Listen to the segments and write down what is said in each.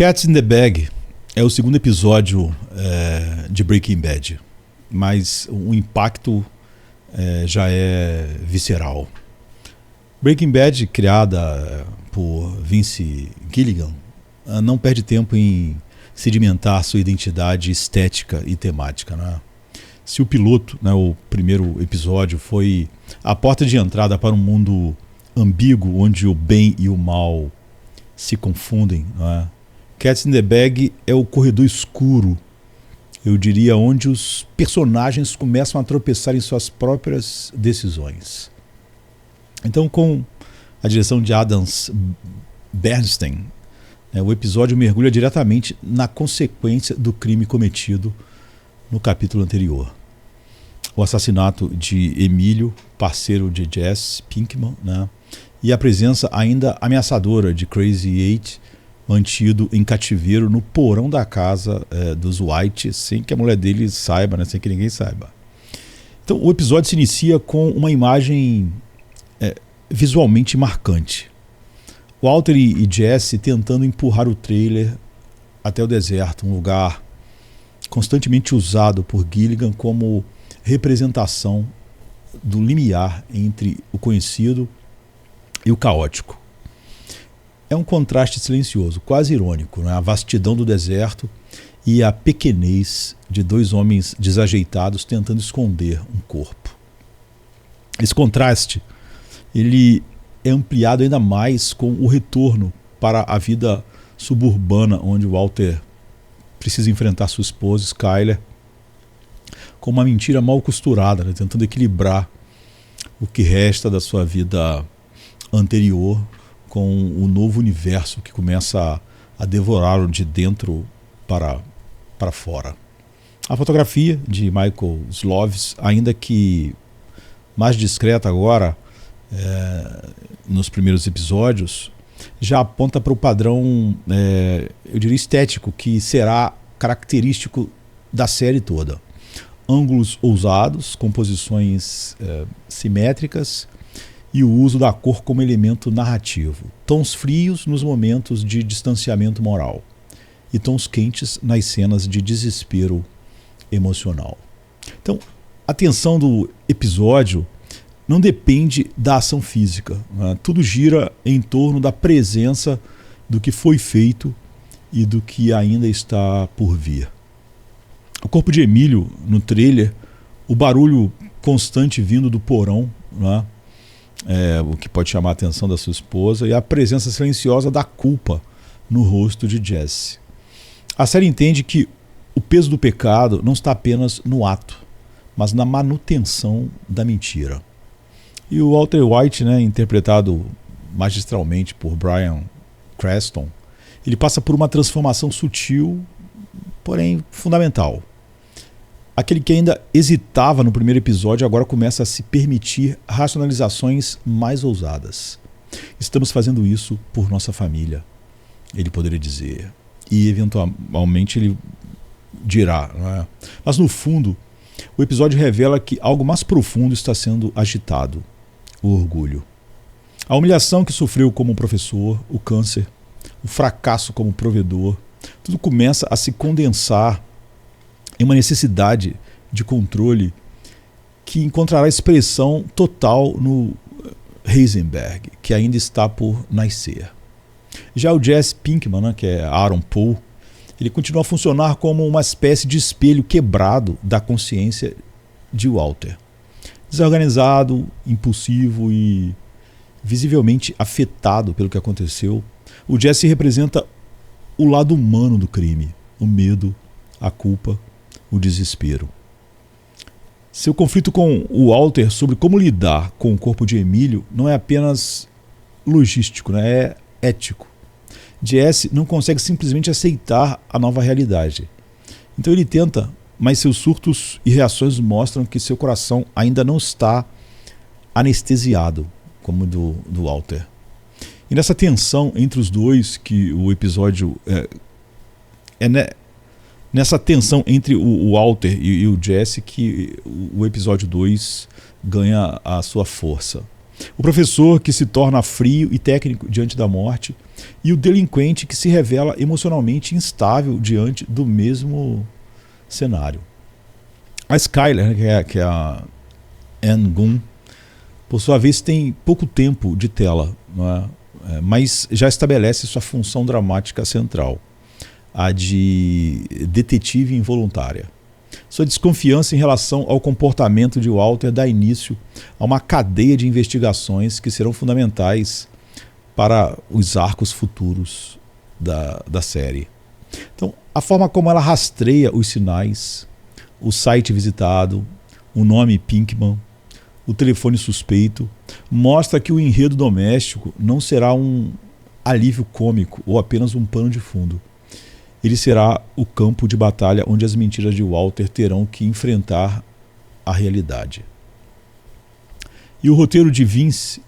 Cats in the Bag é o segundo episódio de Breaking Bad, mas o impacto já é visceral. Breaking Bad, criada por Vince Gilligan, não perde tempo em sedimentar sua identidade estética e temática, né? Se o piloto, né, o primeiro episódio, foi a porta de entrada para um mundo ambíguo onde o bem e o mal se confundem, né? Cats in the Bag é o corredor escuro, eu diria, onde os personagens começam a tropeçar em suas próprias decisões. Então, com a direção de Adam Bernstein, o episódio mergulha diretamente na consequência do crime cometido no capítulo anterior. O assassinato de Emílio, parceiro de Jesse Pinkman, né? E a presença ainda ameaçadora de Crazy Eight, mantido em cativeiro no porão da casa dos White, sem que a mulher dele saiba, né? Sem que ninguém saiba. Então, o episódio se inicia com uma imagem visualmente marcante. Walter e Jesse tentando empurrar o trailer até o deserto, um lugar constantemente usado por Gilligan como representação do limiar entre o conhecido e o caótico. É um contraste silencioso, quase irônico, né? A vastidão do deserto e a pequenez de dois homens desajeitados tentando esconder um corpo. Esse contraste ele é ampliado ainda mais com o retorno para a vida suburbana, onde Walter precisa enfrentar sua esposa, Skyler, com uma mentira mal costurada, né? Tentando equilibrar o que resta da sua vida anterior com o novo universo que começa a devorá-lo de dentro para fora. A fotografia de Michael Sloves, ainda que mais discreta agora, nos primeiros episódios, já aponta para o padrão, eu diria, estético, que será característico da série toda. Ângulos ousados, composições simétricas e o uso da cor como elemento narrativo. Tons frios nos momentos de distanciamento moral e tons quentes nas cenas de desespero emocional. Então, a tensão do episódio não depende da ação física, né? Tudo gira em torno da presença do que foi feito e do que ainda está por vir. O corpo de Emílio, no trailer, o barulho constante vindo do porão, né? O que pode chamar a atenção da sua esposa, e a presença silenciosa da culpa no rosto de Jesse. A série entende que o peso do pecado não está apenas no ato, mas na manutenção da mentira. E o Walter White, né, interpretado magistralmente por Bryan Cranston, ele passa por uma transformação sutil, porém fundamental. Aquele que ainda hesitava no primeiro episódio agora começa a se permitir racionalizações mais ousadas. Estamos fazendo isso por nossa família, ele poderia dizer. E eventualmente ele dirá, não é? Mas no fundo, o episódio revela que algo mais profundo está sendo agitado: o orgulho. A humilhação que sofreu como professor, o câncer, o fracasso como provedor, tudo começa a se condensar em uma necessidade de controle que encontrará expressão total no Heisenberg, que ainda está por nascer. Já o Jesse Pinkman, né, que é Aaron Paul, ele continua a funcionar como uma espécie de espelho quebrado da consciência de Walter. Desorganizado, impulsivo e visivelmente afetado pelo que aconteceu, o Jesse representa o lado humano do crime, o medo, a culpa, o desespero. Seu conflito com o Walter sobre como lidar com o corpo de Emílio não é apenas logístico, né? É ético. Jesse não consegue simplesmente aceitar a nova realidade. Então ele tenta, mas seus surtos e reações mostram que seu coração ainda não está anestesiado, como o do Walter. E nessa tensão entre os dois, que o episódio nessa tensão entre o Walter e o Jesse que o episódio 2 ganha a sua força. O professor que se torna frio e técnico diante da morte, e o delinquente que se revela emocionalmente instável diante do mesmo cenário. A Skyler, que é a Ann Gunn, por sua vez, tem pouco tempo de tela, não é? Mas já estabelece sua função dramática central, a de detetive involuntária. Sua desconfiança em relação ao comportamento de Walter dá início a uma cadeia de investigações que serão fundamentais para os arcos futuros da série. Então, a forma como ela rastreia os sinais, o site visitado, o nome Pinkman, o telefone suspeito, mostra que o enredo doméstico não será um alívio cômico ou apenas um pano de fundo. Ele será o campo de batalha onde as mentiras de Walter terão que enfrentar a realidade. E o roteiro de Vince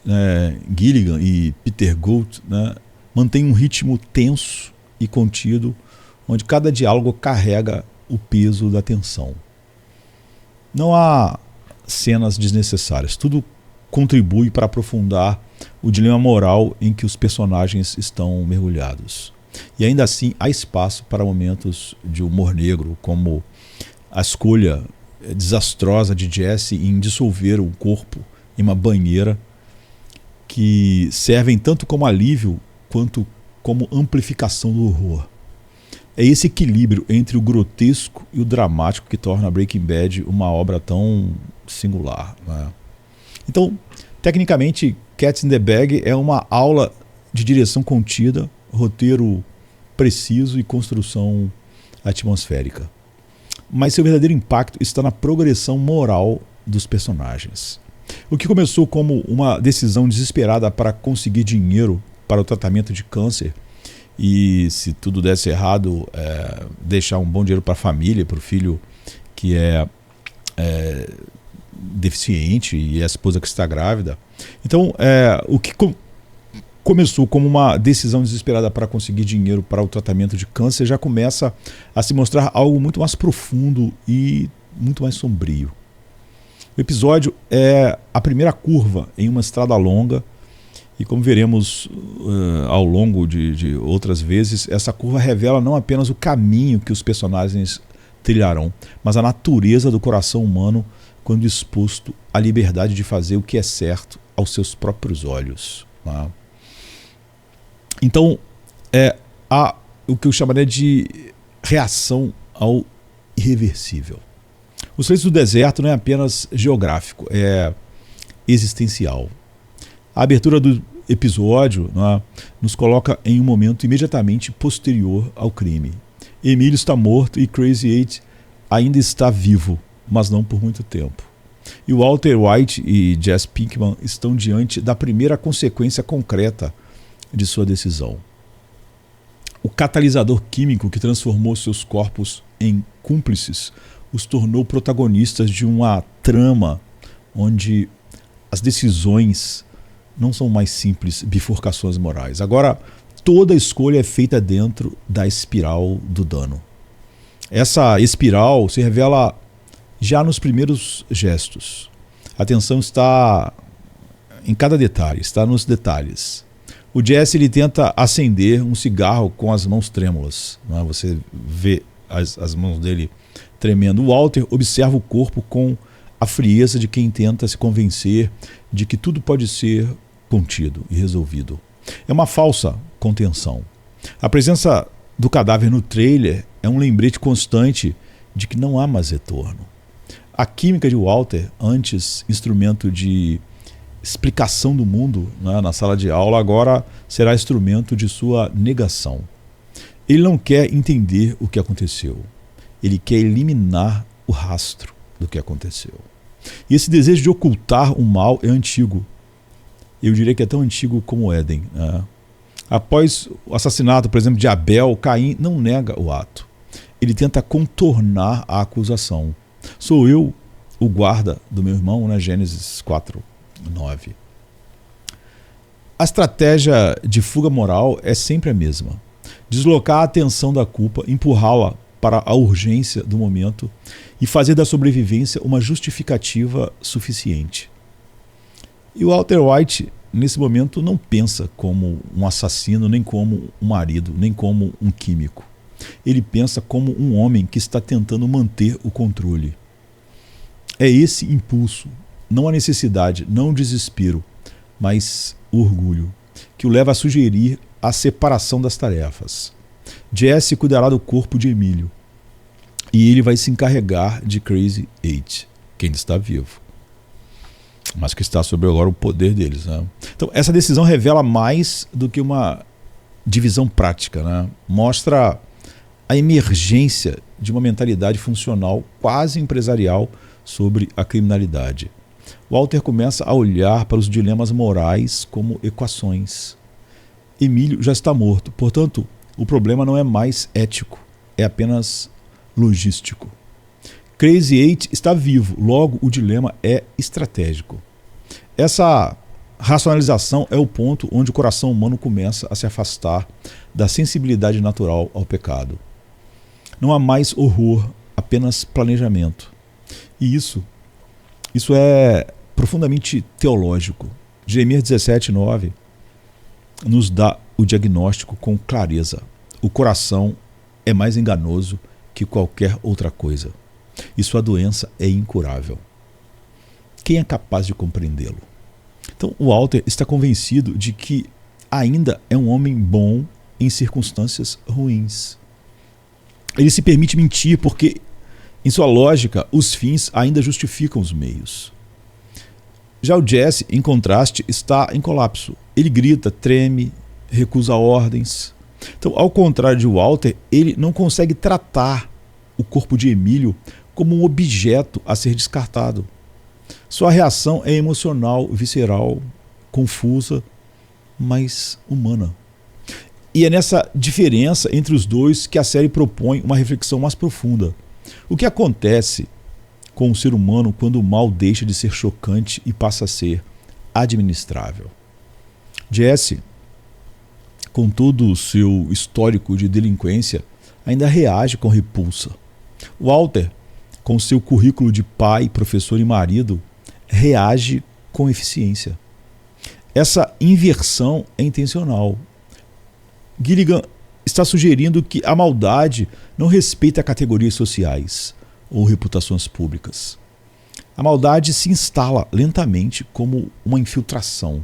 Gilligan e Peter Gould, mantém um ritmo tenso e contido, onde cada diálogo carrega o peso da tensão. Não há cenas desnecessárias, tudo contribui para aprofundar o dilema moral em que os personagens estão mergulhados. E ainda assim há espaço para momentos de humor negro, como a escolha desastrosa de Jesse em dissolver o corpo em uma banheira, que servem tanto como alívio quanto como amplificação do horror. É esse equilíbrio entre o grotesco e o dramático que torna Breaking Bad uma obra tão singular, né? Então, tecnicamente, Cats in the Bag é uma aula de direção contida, roteiro preciso e construção atmosférica. Mas seu verdadeiro impacto está na progressão moral dos personagens. O que começou como uma decisão desesperada para conseguir dinheiro para o tratamento de câncer e, se tudo desse errado, deixar um bom dinheiro para a família, para o filho que é deficiente e a esposa que está grávida. Então, o que começou como uma decisão desesperada para conseguir dinheiro para o tratamento de câncer já começa a se mostrar algo muito mais profundo e muito mais sombrio. O episódio é a primeira curva em uma estrada longa e, como veremos ao longo de outras vezes, essa curva revela não apenas o caminho que os personagens trilharão, mas a natureza do coração humano quando exposto à liberdade de fazer o que é certo aos seus próprios olhos. Né? Então, há o que eu chamaria de reação ao irreversível. O Silêncio do Deserto não é apenas geográfico, é existencial. A abertura do episódio nos coloca em um momento imediatamente posterior ao crime. Emílio está morto e Crazy Eight ainda está vivo, mas não por muito tempo. E Walter White e Jesse Pinkman estão diante da primeira consequência concreta de sua decisão. O catalisador químico que transformou seus corpos em cúmplices os tornou protagonistas de uma trama onde as decisões não são mais simples bifurcações morais. Agora, toda escolha é feita dentro da espiral do dano. Essa espiral se revela já nos primeiros gestos. A atenção está em cada detalhe, está nos detalhes. O Jesse ele tenta acender um cigarro com as mãos trêmulas. Você vê as mãos dele tremendo. O Walter observa o corpo com a frieza de quem tenta se convencer de que tudo pode ser contido e resolvido. É uma falsa contenção. A presença do cadáver no trailer é um lembrete constante de que não há mais retorno. A química de Walter, antes instrumento de explicação do mundo na sala de aula, agora será instrumento de sua negação. Ele não quer entender o que aconteceu. Ele quer eliminar o rastro do que aconteceu. E esse desejo de ocultar o mal é antigo. Eu diria que é tão antigo como Éden. Após o assassinato, por exemplo, de Abel, Caim não nega o ato. Ele tenta contornar a acusação. Sou eu o guarda do meu irmão, Gênesis 4:9. A estratégia de fuga moral é sempre a mesma. Deslocar a atenção da culpa, empurrá-la para a urgência do momento e fazer da sobrevivência uma justificativa suficiente. E o Walter White, nesse momento, não pensa como um assassino, nem como um marido, nem como um químico. Ele pensa como um homem que está tentando manter o controle. É esse impulso, não a necessidade, não o desespero, mas o orgulho, que o leva a sugerir a separação das tarefas. Jesse cuidará do corpo de Emílio e ele vai se encarregar de Crazy Eight, que ainda está vivo, mas que está sob agora o poder deles, né? Então essa decisão revela mais do que uma divisão prática, né? Mostra a emergência de uma mentalidade funcional quase empresarial sobre a criminalidade. Walter começa a olhar para os dilemas morais como equações. Emílio já está morto, portanto, o problema não é mais ético, é apenas logístico. Crazy Eight está vivo, logo o dilema é estratégico. Essa racionalização é o ponto onde o coração humano começa a se afastar da sensibilidade natural ao pecado. Não há mais horror, apenas planejamento. E isso é profundamente teológico. Jeremias 17:9 nos dá o diagnóstico com clareza. O coração é mais enganoso que qualquer outra coisa. E sua doença é incurável. Quem é capaz de compreendê-lo? Então, o Walter está convencido de que ainda é um homem bom em circunstâncias ruins. Ele se permite mentir porque, em sua lógica, os fins ainda justificam os meios. Já o Jesse, em contraste, está em colapso. Ele grita, treme, recusa ordens. Então, ao contrário de Walter, ele não consegue tratar o corpo de Emílio como um objeto a ser descartado. Sua reação é emocional, visceral, confusa, mas humana. E é nessa diferença entre os dois que a série propõe uma reflexão mais profunda. O que acontece com o ser humano quando o mal deixa de ser chocante e passa a ser administrável? Jesse, com todo o seu histórico de delinquência, ainda reage com repulsa. Walter, com seu currículo de pai, professor e marido, reage com eficiência. Essa inversão é intencional. Gilligan está sugerindo que a maldade não respeita categorias sociais ou reputações públicas. A maldade se instala lentamente como uma infiltração.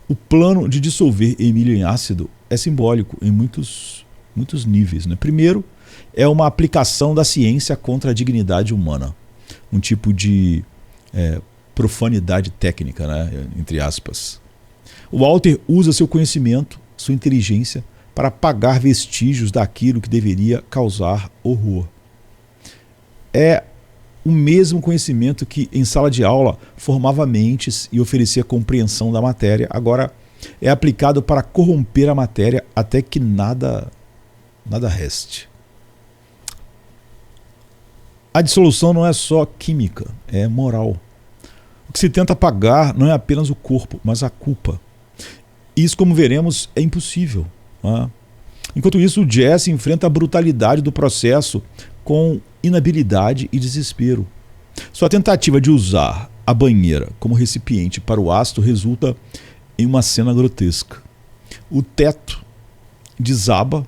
O plano de dissolver Emílio em ácido é simbólico em muitos níveis, né? Primeiro, é uma aplicação da ciência contra a dignidade humana. Um tipo de profanidade técnica, né? Entre aspas. O Walter usa seu conhecimento, sua inteligência, para apagar vestígios daquilo que deveria causar horror. É o mesmo conhecimento que, em sala de aula, formava mentes e oferecia compreensão da matéria, agora é aplicado para corromper a matéria até que nada reste. A dissolução não é só química, é moral. O que se tenta apagar não é apenas o corpo, mas a culpa. Isso, como veremos, é impossível. Né? Enquanto isso, o Jesse enfrenta a brutalidade do processo com inabilidade e desespero. Sua tentativa de usar a banheira como recipiente para o ácido resulta em uma cena grotesca. O teto desaba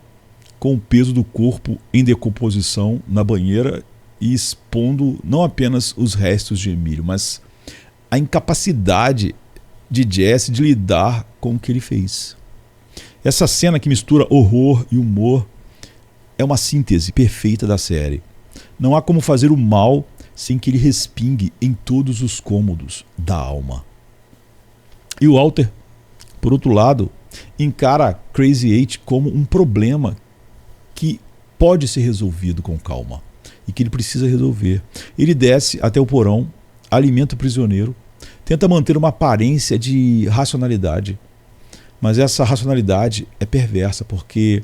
com o peso do corpo em decomposição na banheira e expondo não apenas os restos de Emílio, mas a incapacidade de Jesse de lidar com o que ele fez. Essa cena que mistura horror e humor é uma síntese perfeita da série. Não há como fazer o mal sem que ele respingue em todos os cômodos da alma. E o Walter, por outro lado, encara Crazy Eight como um problema que pode ser resolvido com calma e que ele precisa resolver. Ele desce até o porão, alimenta o prisioneiro, tenta manter uma aparência de racionalidade, mas essa racionalidade é perversa porque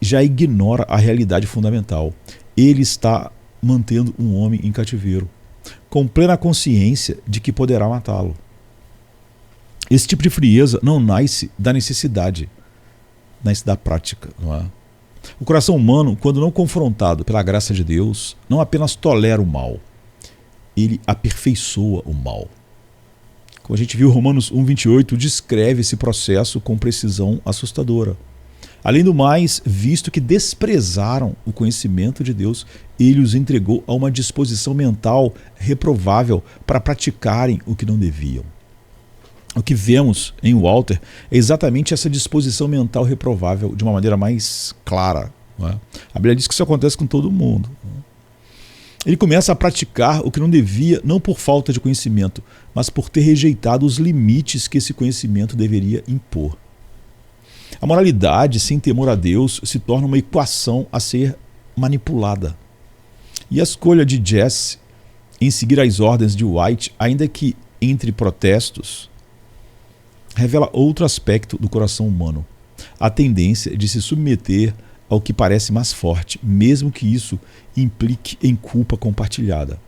já ignora a realidade fundamental. Ele está mantendo um homem em cativeiro, com plena consciência de que poderá matá-lo. Esse tipo de frieza não nasce da necessidade, nasce da prática, não é? O coração humano, quando não confrontado pela graça de Deus, não apenas tolera o mal, ele aperfeiçoa o mal. Como a gente viu, Romanos 1,28 descreve esse processo com precisão assustadora. Além do mais, visto que desprezaram o conhecimento de Deus, ele os entregou a uma disposição mental reprovável para praticarem o que não deviam. O que vemos em Walter é exatamente essa disposição mental reprovável de uma maneira mais clara. Não é? A Bíblia diz que isso acontece com todo mundo. Ele começa a praticar o que não devia, não por falta de conhecimento, mas por ter rejeitado os limites que esse conhecimento deveria impor. A moralidade, sem temor a Deus, se torna uma equação a ser manipulada. E a escolha de Jesse em seguir as ordens de White, ainda que entre protestos, revela outro aspecto do coração humano, a tendência de se submeter ao que parece mais forte, mesmo que isso implique em culpa compartilhada.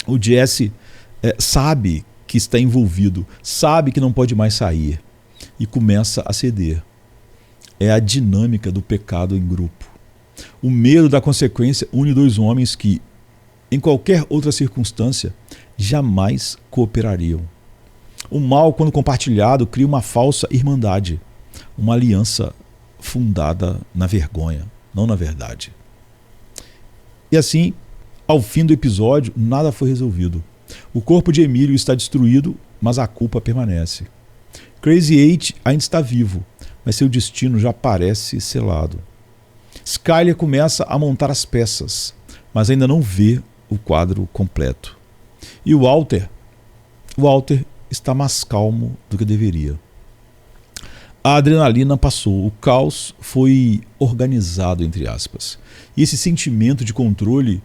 O Jesse sabe que está envolvido, sabe que não pode mais sair e começa a ceder. É a dinâmica do pecado em grupo. O medo da consequência une dois homens que, em qualquer outra circunstância, jamais cooperariam. O mal, quando compartilhado, cria uma falsa irmandade, uma aliança fundada na vergonha, não na verdade. E assim, ao fim do episódio, nada foi resolvido. O corpo de Emílio está destruído, mas a culpa permanece. Crazy Eight ainda está vivo, mas seu destino já parece selado. Skyler começa a montar as peças, mas ainda não vê o quadro completo. E o Walter está mais calmo do que deveria. A adrenalina passou, o caos foi organizado, entre aspas. E esse sentimento de controle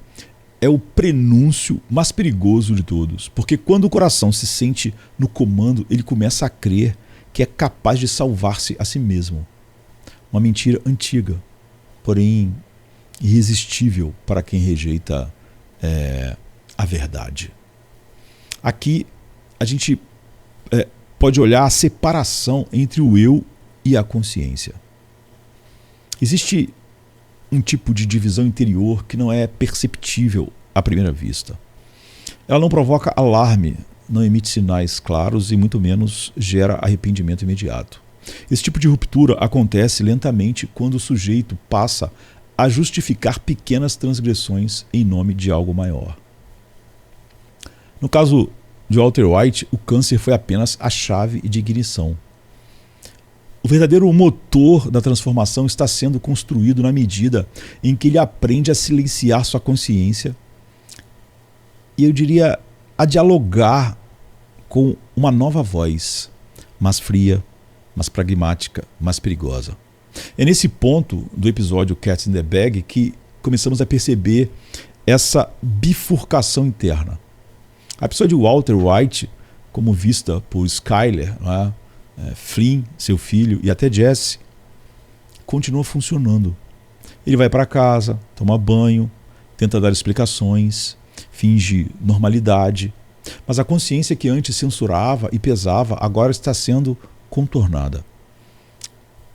é o prenúncio mais perigoso de todos, porque quando o coração se sente no comando, ele começa a crer que é capaz de salvar-se a si mesmo. Uma mentira antiga, porém irresistível para quem rejeita a verdade. Aqui a gente pode olhar a separação entre o eu e a consciência. Existe um tipo de divisão interior que não é perceptível à primeira vista. Ela não provoca alarme, não emite sinais claros e muito menos gera arrependimento imediato. Esse tipo de ruptura acontece lentamente quando o sujeito passa a justificar pequenas transgressões em nome de algo maior. No caso de Walter White, o câncer foi apenas a chave de ignição. O verdadeiro motor da transformação está sendo construído na medida em que ele aprende a silenciar sua consciência e, eu diria, a dialogar com uma nova voz, mais fria, mais pragmática, mais perigosa. É nesse ponto do episódio Cats in the Bag que começamos a perceber essa bifurcação interna. A pessoa de Walter White, como vista por Skyler, Flynn, seu filho, e até Jesse, continua funcionando. Ele vai para casa, toma banho, tenta dar explicações, finge normalidade, mas a consciência que antes censurava e pesava agora está sendo contornada.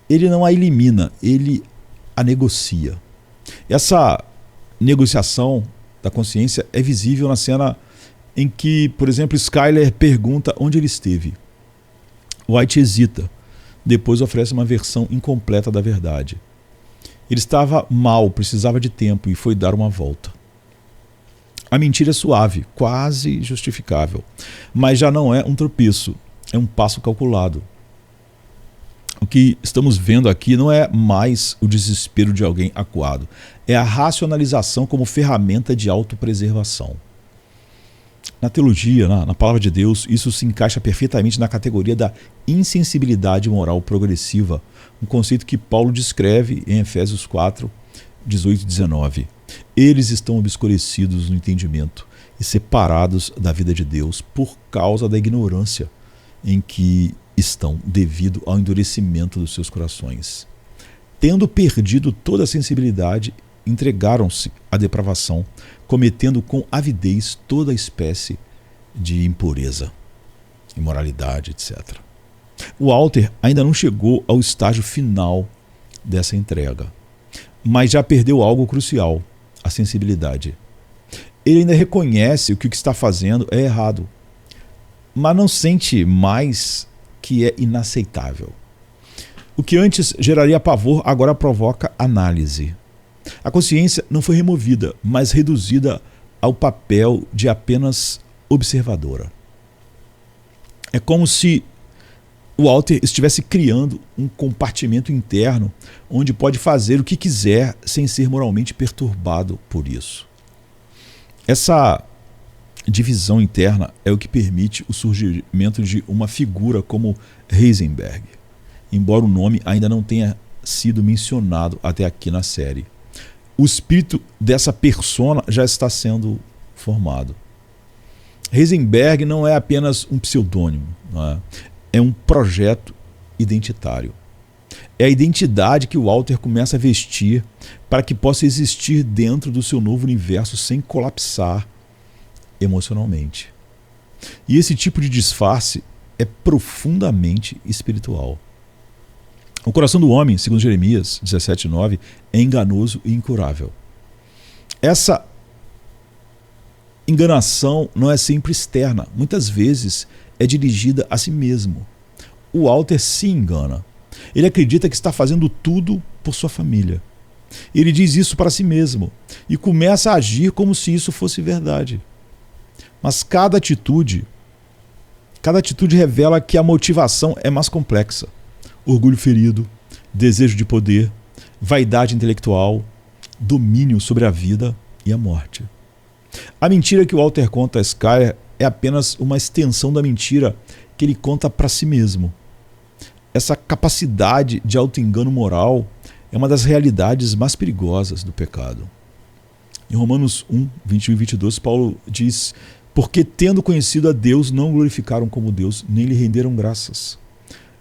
Ele não a elimina, ele a negocia. Essa negociação da consciência é visível na cena em que, por exemplo, Skyler pergunta onde ele esteve. White hesita, depois oferece uma versão incompleta da verdade. Ele estava mal, precisava de tempo e foi dar uma volta. A mentira é suave, quase justificável, mas já não é um tropeço, é um passo calculado. O que estamos vendo aqui não é mais o desespero de alguém acuado, é a racionalização como ferramenta de autopreservação. Na teologia, na palavra de Deus, isso se encaixa perfeitamente na categoria da insensibilidade moral progressiva, um conceito que Paulo descreve em Efésios 4, 18 e 19. Eles estão obscurecidos no entendimento e separados da vida de Deus por causa da ignorância em que estão devido ao endurecimento dos seus corações. Tendo perdido toda a sensibilidade, entregaram-se à depravação, cometendo com avidez toda espécie de impureza, imoralidade, etc. O Walter ainda não chegou ao estágio final dessa entrega, mas já perdeu algo crucial, a sensibilidade. Ele ainda reconhece que o que está fazendo é errado, mas não sente mais que é inaceitável. O que antes geraria pavor agora provoca análise. A consciência não foi removida, mas reduzida ao papel de apenas observadora. É como se o Walter estivesse criando um compartimento interno onde pode fazer o que quiser sem ser moralmente perturbado por isso. Essa divisão interna é o que permite o surgimento de uma figura como Heisenberg, embora o nome ainda não tenha sido mencionado até aqui na série. O espírito dessa persona já está sendo formado. Heisenberg não é apenas um pseudônimo, é um projeto identitário. É a identidade que o Walter começa a vestir para que possa existir dentro do seu novo universo sem colapsar emocionalmente. E esse tipo de disfarce é profundamente espiritual. O coração do homem, segundo Jeremias 17:9, é enganoso e incurável. Essa enganação não é sempre externa, muitas vezes é dirigida a si mesmo. O Walter se engana. Ele acredita que está fazendo tudo por sua família. Ele diz isso para si mesmo e começa a agir como se isso fosse verdade. Mas cada atitude revela que a motivação é mais complexa. Orgulho ferido, desejo de poder, vaidade intelectual, domínio sobre a vida e a morte. A mentira que o Walter conta a Skyler é apenas uma extensão da mentira que ele conta para si mesmo. Essa capacidade de auto-engano moral é uma das realidades mais perigosas do pecado. Em Romanos 1, 21 e 22, Paulo diz: porque tendo conhecido a Deus, não o glorificaram como Deus, nem lhe renderam graças.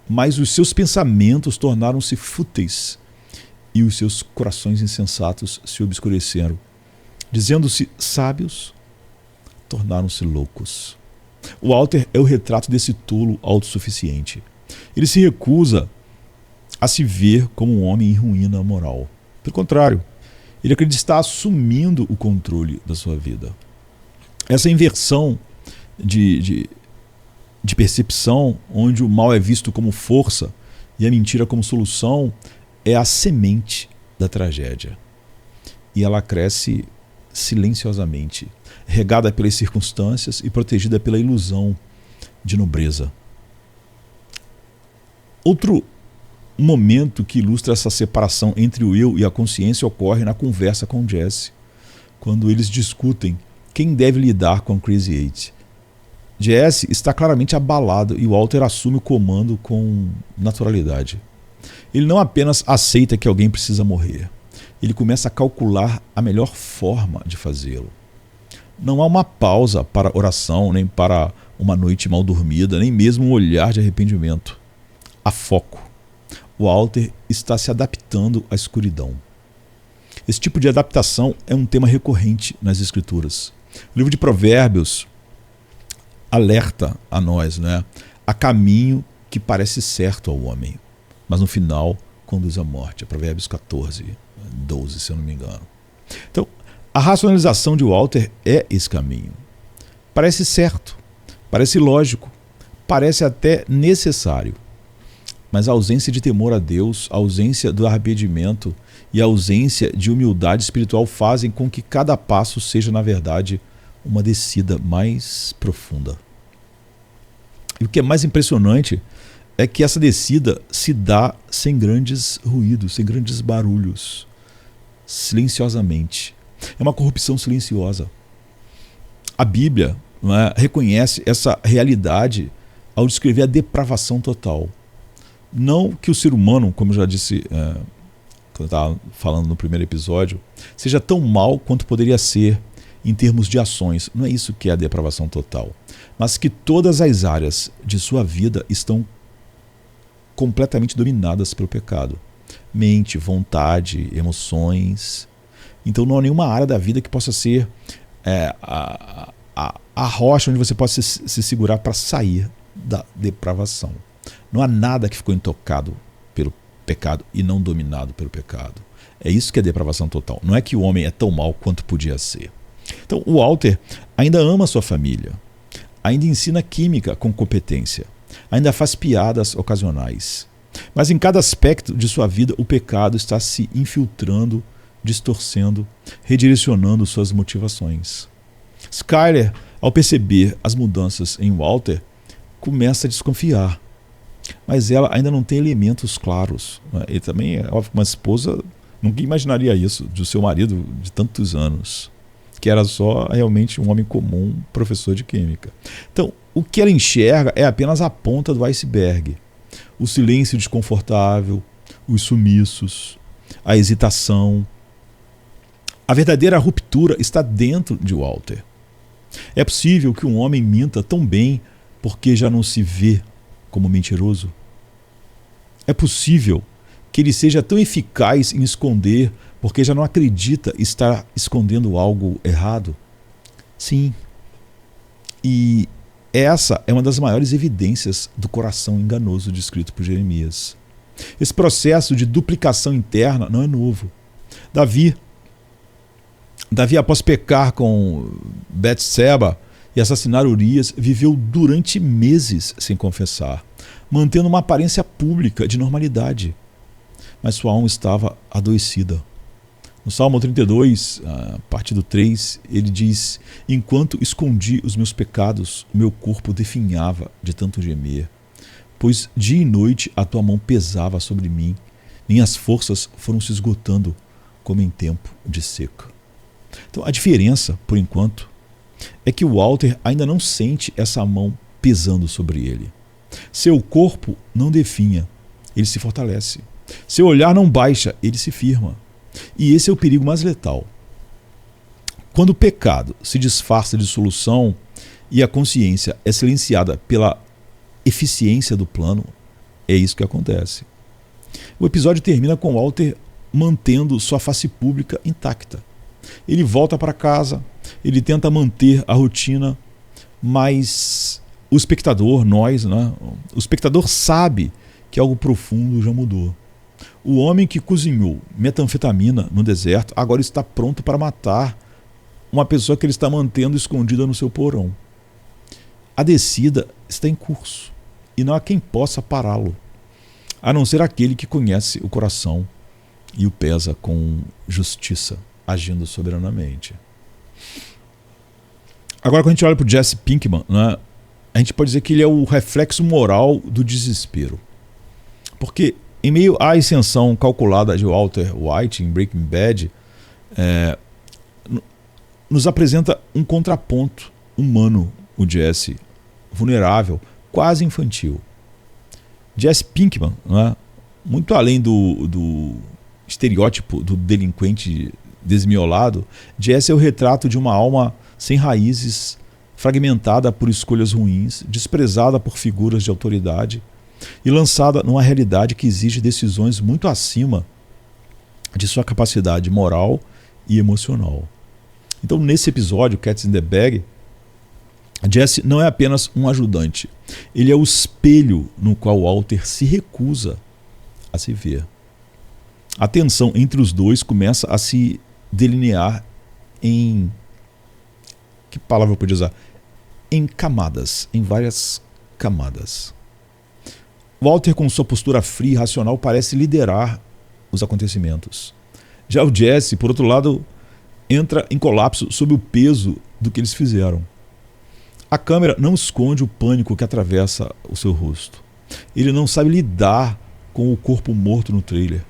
Mas os seus pensamentos tornaram-se fúteis e os seus corações insensatos se obscureceram. Dizendo-se sábios, tornaram-se loucos. O Walter é o retrato desse tolo autossuficiente. Ele se recusa a se ver como um homem em ruína moral. Pelo contrário, ele acredita estar assumindo o controle da sua vida. Essa inversão de percepção, onde o mal é visto como força e a mentira como solução, é a semente da tragédia. E ela cresce silenciosamente, regada pelas circunstâncias e protegida pela ilusão de nobreza. Outro momento que ilustra essa separação entre o eu e a consciência ocorre na conversa com Jesse, quando eles discutem quem deve lidar com Crazy Eight. Jesse está claramente abalado e Walter assume o comando com naturalidade. Ele não apenas aceita que alguém precisa morrer, ele começa a calcular a melhor forma de fazê-lo. Não há uma pausa para oração, nem para uma noite mal dormida, nem mesmo um olhar de arrependimento. Há foco. Walter está se adaptando à escuridão. Esse tipo de adaptação é um tema recorrente nas Escrituras. O livro de Provérbios alerta a nós, Há caminho que parece certo ao homem, mas no final conduz à morte. É Provérbios 14, 12, se eu não me engano. Então, a racionalização de Walter é esse caminho. Parece certo, parece lógico, parece até necessário. Mas a ausência de temor a Deus, a ausência do arrependimento e a ausência de humildade espiritual fazem com que cada passo seja, na verdade, uma descida mais profunda. E o que é mais impressionante é que essa descida se dá sem grandes ruídos, sem grandes barulhos, silenciosamente. É uma corrupção silenciosa. A Bíblia reconhece essa realidade ao descrever a depravação total. Não que o ser humano, como eu já disse quando eu estava falando no primeiro episódio, seja tão mal quanto poderia ser em termos de ações. Não é isso que é a depravação total. Mas que todas as áreas de sua vida estão completamente dominadas pelo pecado. Mente, vontade, emoções. Então não há nenhuma área da vida que possa ser a rocha onde você possa se segurar para sair da depravação. Não há nada que ficou intocado pelo pecado e não dominado pelo pecado. É isso que é depravação total. Não é que o homem é tão mau quanto podia ser. Então o Walter ainda ama sua família. ainda ensina química com competência, ainda faz piadas ocasionais. Mas em cada aspecto de sua vida o pecado está se infiltrando, distorcendo, redirecionando suas motivações. Skyler, ao perceber as mudanças em Walter, começa a desconfiar. Mas ela ainda não tem elementos claros. E também é óbvio que uma esposa nunca imaginaria isso do seu marido de tantos anos, que era só realmente um homem comum, professor de química. Então, o que ela enxerga é apenas a ponta do iceberg. O silêncio desconfortável, os sumiços, a hesitação. A verdadeira ruptura está dentro de Walter. É possível que um homem minta tão bem porque já não se vê como mentiroso? É possível que ele seja tão eficaz em esconder porque já não acredita estar escondendo algo errado? Sim. E essa é uma das maiores evidências do coração enganoso descrito por Jeremias. Esse processo de duplicação interna não é novo. Davi, após pecar com Betseba e assassinar Urias, viveu durante meses sem confessar, mantendo uma aparência pública de normalidade. Mas sua alma estava adoecida. No Salmo 32, a partir do 3, ele diz: enquanto escondi os meus pecados, o meu corpo definhava de tanto gemer. Pois dia e noite a tua mão pesava sobre mim, minhas forças foram se esgotando como em tempo de seca. Então a diferença, por enquanto, é que o Walter ainda não sente essa mão pesando sobre ele. Seu corpo não definha, ele se fortalece. Seu olhar não baixa, ele se firma. E esse é o perigo mais letal. Quando o pecado se disfarça de solução e a consciência é silenciada pela eficiência do plano, é isso que acontece. O episódio termina com Walter mantendo sua face pública intacta. Ele volta para casa, ele tenta manter a rotina, mas o espectador, o espectador sabe que algo profundo já mudou. O homem que cozinhou metanfetamina no deserto agora está pronto para matar uma pessoa que ele está mantendo escondida no seu porão. A descida está em curso e não há quem possa pará-lo, a não ser aquele que conhece o coração e o pesa com justiça, agindo soberanamente. Agora, quando a gente olha para o Jesse Pinkman, a gente pode dizer que ele é o reflexo moral do desespero. Porque em meio à ascensão calculada de Walter White em Breaking Bad, nos apresenta um contraponto humano, o Jesse, vulnerável, quase infantil. Jesse Pinkman, muito além do estereótipo do delinquente desmiolado, Jesse é o retrato de uma alma sem raízes, fragmentada por escolhas ruins, desprezada por figuras de autoridade e lançada numa realidade que exige decisões muito acima de sua capacidade moral e emocional. Então, nesse episódio, Cats in the Bag, Jesse não é apenas um ajudante, ele é o espelho no qual Walter se recusa a se ver. A tensão entre os dois começa a se delinear em... que palavra eu podia usar? Em camadas, em várias camadas. Walter, com sua postura fria e racional, parece liderar os acontecimentos. Já o Jesse, por outro lado, entra em colapso sob o peso do que eles fizeram. A câmera não esconde o pânico que atravessa o seu rosto. Ele não sabe lidar com o corpo morto no trailer.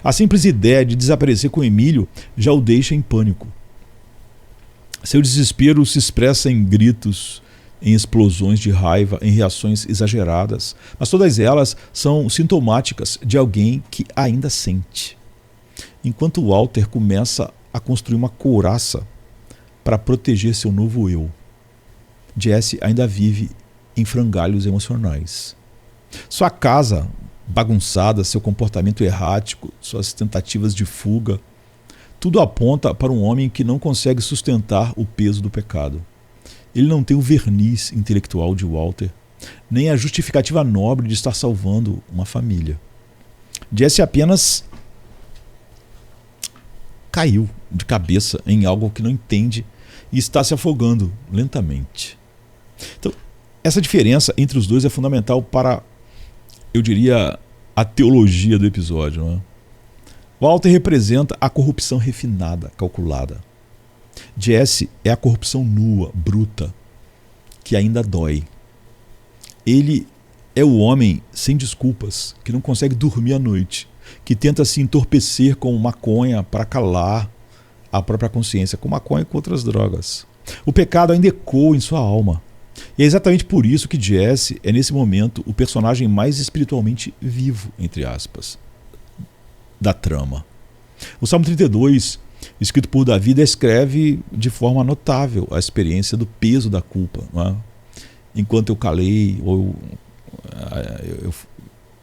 A simples ideia de desaparecer com Emílio já o deixa em pânico. Seu desespero se expressa em gritos, em explosões de raiva, em reações exageradas, mas todas elas são sintomáticas de alguém que ainda sente. Enquanto Walter começa a construir uma couraça para proteger seu novo eu, Jesse ainda vive em frangalhos emocionais. Sua casa bagunçada, seu comportamento errático, suas tentativas de fuga, tudo aponta para um homem que não consegue sustentar o peso do pecado. Ele não tem o verniz intelectual de Walter, nem a justificativa nobre de estar salvando uma família. Jesse apenas caiu de cabeça em algo que não entende e está se afogando lentamente. Então, essa diferença entre os dois é fundamental para, eu diria, a teologia do episódio. Né? Walter representa a corrupção refinada, calculada. Jesse é a corrupção nua, bruta, que ainda dói. Ele é o homem sem desculpas, que não consegue dormir à noite, que tenta se entorpecer com maconha para calar a própria consciência, com maconha e com outras drogas. O pecado ainda ecoa em sua alma. E é exatamente por isso que Jesse é, nesse momento, o personagem mais espiritualmente vivo, entre aspas, da trama. O Salmo 32, escrito por Davi, descreve de forma notável a experiência do peso da culpa. Não é? Enquanto eu calei, ou eu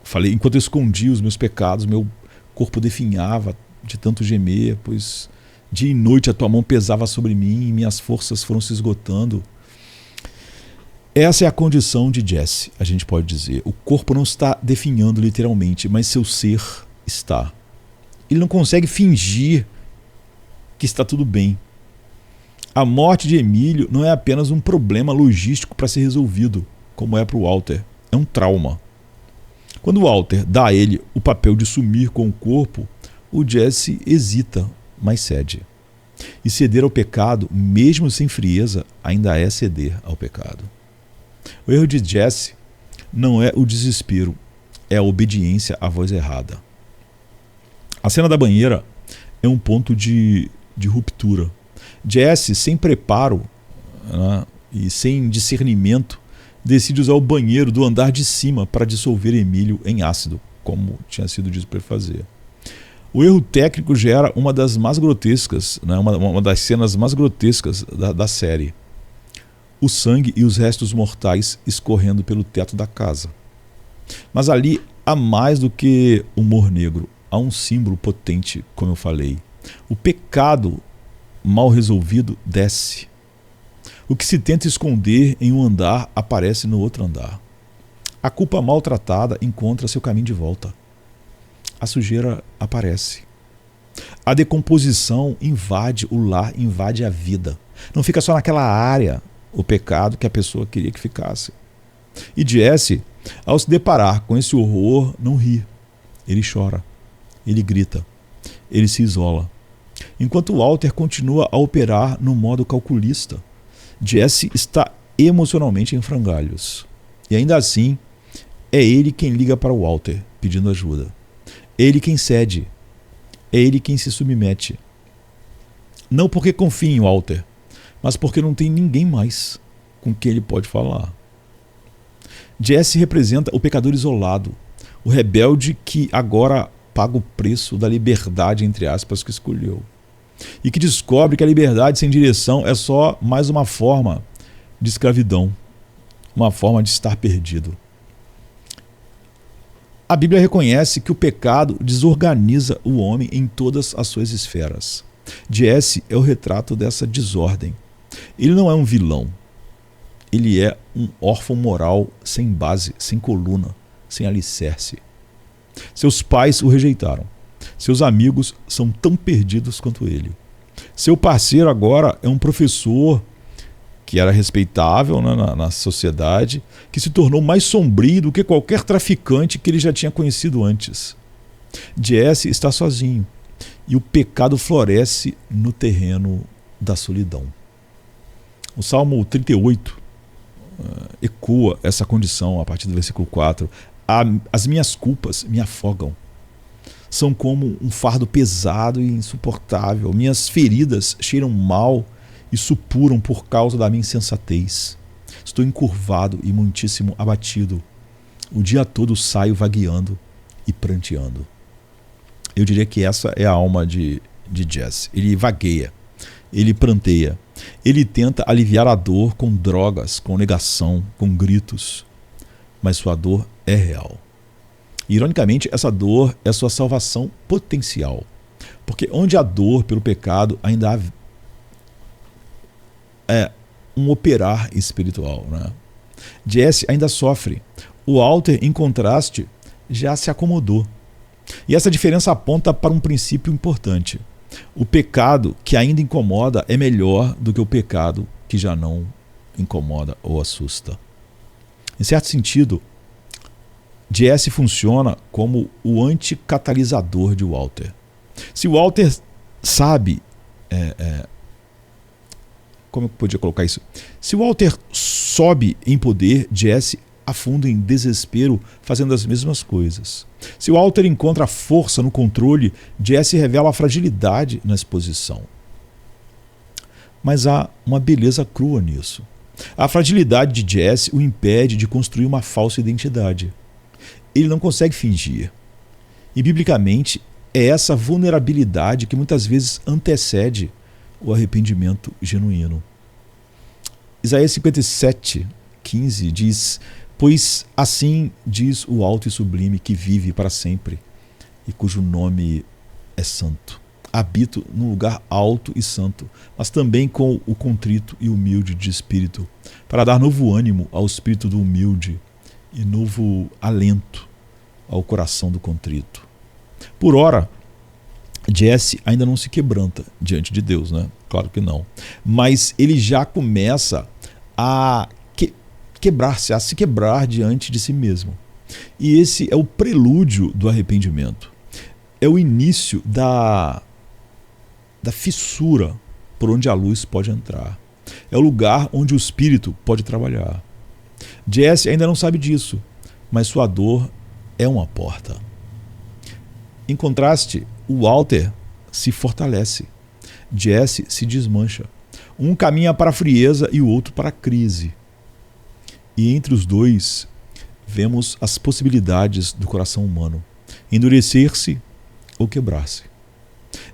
falei, enquanto eu escondi os meus pecados, meu corpo definhava de tanto gemer, pois dia e noite a tua mão pesava sobre mim e minhas forças foram se esgotando. Essa é a condição de Jesse, a gente pode dizer. O corpo não está definhando literalmente, mas seu ser está. Ele não consegue fingir que está tudo bem. A morte de Emílio não é apenas um problema logístico para ser resolvido, como é para o Walter. É um trauma. Quando o Walter dá a ele o papel de sumir com o corpo, o Jesse hesita, mas cede. E ceder ao pecado, mesmo sem frieza, ainda é ceder ao pecado. O erro de Jesse não é o desespero, é a obediência à voz errada. A cena da banheira é um ponto de ruptura. Jesse, sem preparo, né, e sem discernimento, decide usar o banheiro do andar de cima para dissolver Emílio em ácido, como tinha sido dito para ele fazer. O erro técnico gera uma das mais grotescas, né, uma das cenas mais grotescas da série. O sangue e os restos mortais escorrendo pelo teto da casa. Mas ali há mais do que humor negro. Há um símbolo potente, como eu falei. O pecado mal resolvido desce. O que se tenta esconder em um andar aparece no outro andar. A culpa maltratada encontra seu caminho de volta. A sujeira aparece. A decomposição invade o lar, invade a vida. Não fica só naquela área o pecado que a pessoa queria que ficasse. E Jesse, ao se deparar com esse horror, não ri. Ele chora. Ele grita. Ele se isola. Enquanto Walter continua a operar no modo calculista, Jesse está emocionalmente em frangalhos. E ainda assim, é ele quem liga para o Walter, pedindo ajuda. É ele quem cede. É ele quem se submete. Não porque confia em Walter, mas porque não tem ninguém mais com quem ele pode falar. Jesse representa o pecador isolado, o rebelde que agora paga o preço da liberdade, entre aspas, que escolheu. E que descobre que a liberdade sem direção é só mais uma forma de escravidão, uma forma de estar perdido. A Bíblia reconhece que o pecado desorganiza o homem em todas as suas esferas. Jesse é o retrato dessa desordem. Ele não é um vilão. Ele é um órfão moral sem base, sem coluna, sem alicerce. Seus pais o rejeitaram. Seus amigos são tão perdidos quanto ele. Seu parceiro agora é um professor que era respeitável, né, na sociedade, que se tornou mais sombrio do que qualquer traficante que ele já tinha conhecido antes. Jesse está sozinho e o pecado floresce no terreno da solidão. O Salmo 38 ecoa essa condição a partir do versículo 4. As minhas culpas me afogam. São como um fardo pesado e insuportável. Minhas feridas cheiram mal e supuram por causa da minha insensatez. Estou encurvado e muitíssimo abatido. O dia todo saio vagueando e pranteando. Eu diria que essa é a alma de Jesse. Ele vagueia, ele pranteia, ele tenta aliviar a dor com drogas, com negação, com gritos. Mas sua dor é real. Ironicamente, essa dor é sua salvação potencial. Porque onde há dor pelo pecado, ainda há um operar espiritual. Né? Jesse ainda sofre. O Walter, em contraste, já se acomodou. E essa diferença aponta para um princípio importante. O pecado que ainda incomoda é melhor do que o pecado que já não incomoda ou assusta. Em certo sentido, Jesse funciona como o anticatalisador de Walter. Se Walter sabe... como eu podia colocar isso? Se Walter sobe em poder, Jesse afunda em desespero fazendo as mesmas coisas. Se Walter encontra força no controle, Jesse revela a fragilidade na exposição. Mas há uma beleza crua nisso. A fragilidade de Jesse o impede de construir uma falsa identidade. Ele não consegue fingir. E, biblicamente, é essa vulnerabilidade que muitas vezes antecede o arrependimento genuíno. Isaías 57:15 diz: pois assim diz o alto e sublime que vive para sempre e cujo nome é santo. Habito num lugar alto e santo, mas também com o contrito e humilde de espírito, para dar novo ânimo ao espírito do humilde e novo alento ao coração do contrito. Por ora, Jesse ainda não se quebranta diante de Deus, né? Claro que não. Mas ele já começa a quebrar-se, a se quebrar diante de si mesmo. E esse é o prelúdio do arrependimento. É o início da fissura por onde a luz pode entrar. É o lugar onde o espírito pode trabalhar. Jesse ainda não sabe disso, mas sua dor é uma porta. Em contraste, o Walter se fortalece. Jesse se desmancha. Um caminha para a frieza e o outro para a crise. E entre os dois, vemos as possibilidades do coração humano: endurecer-se ou quebrar-se.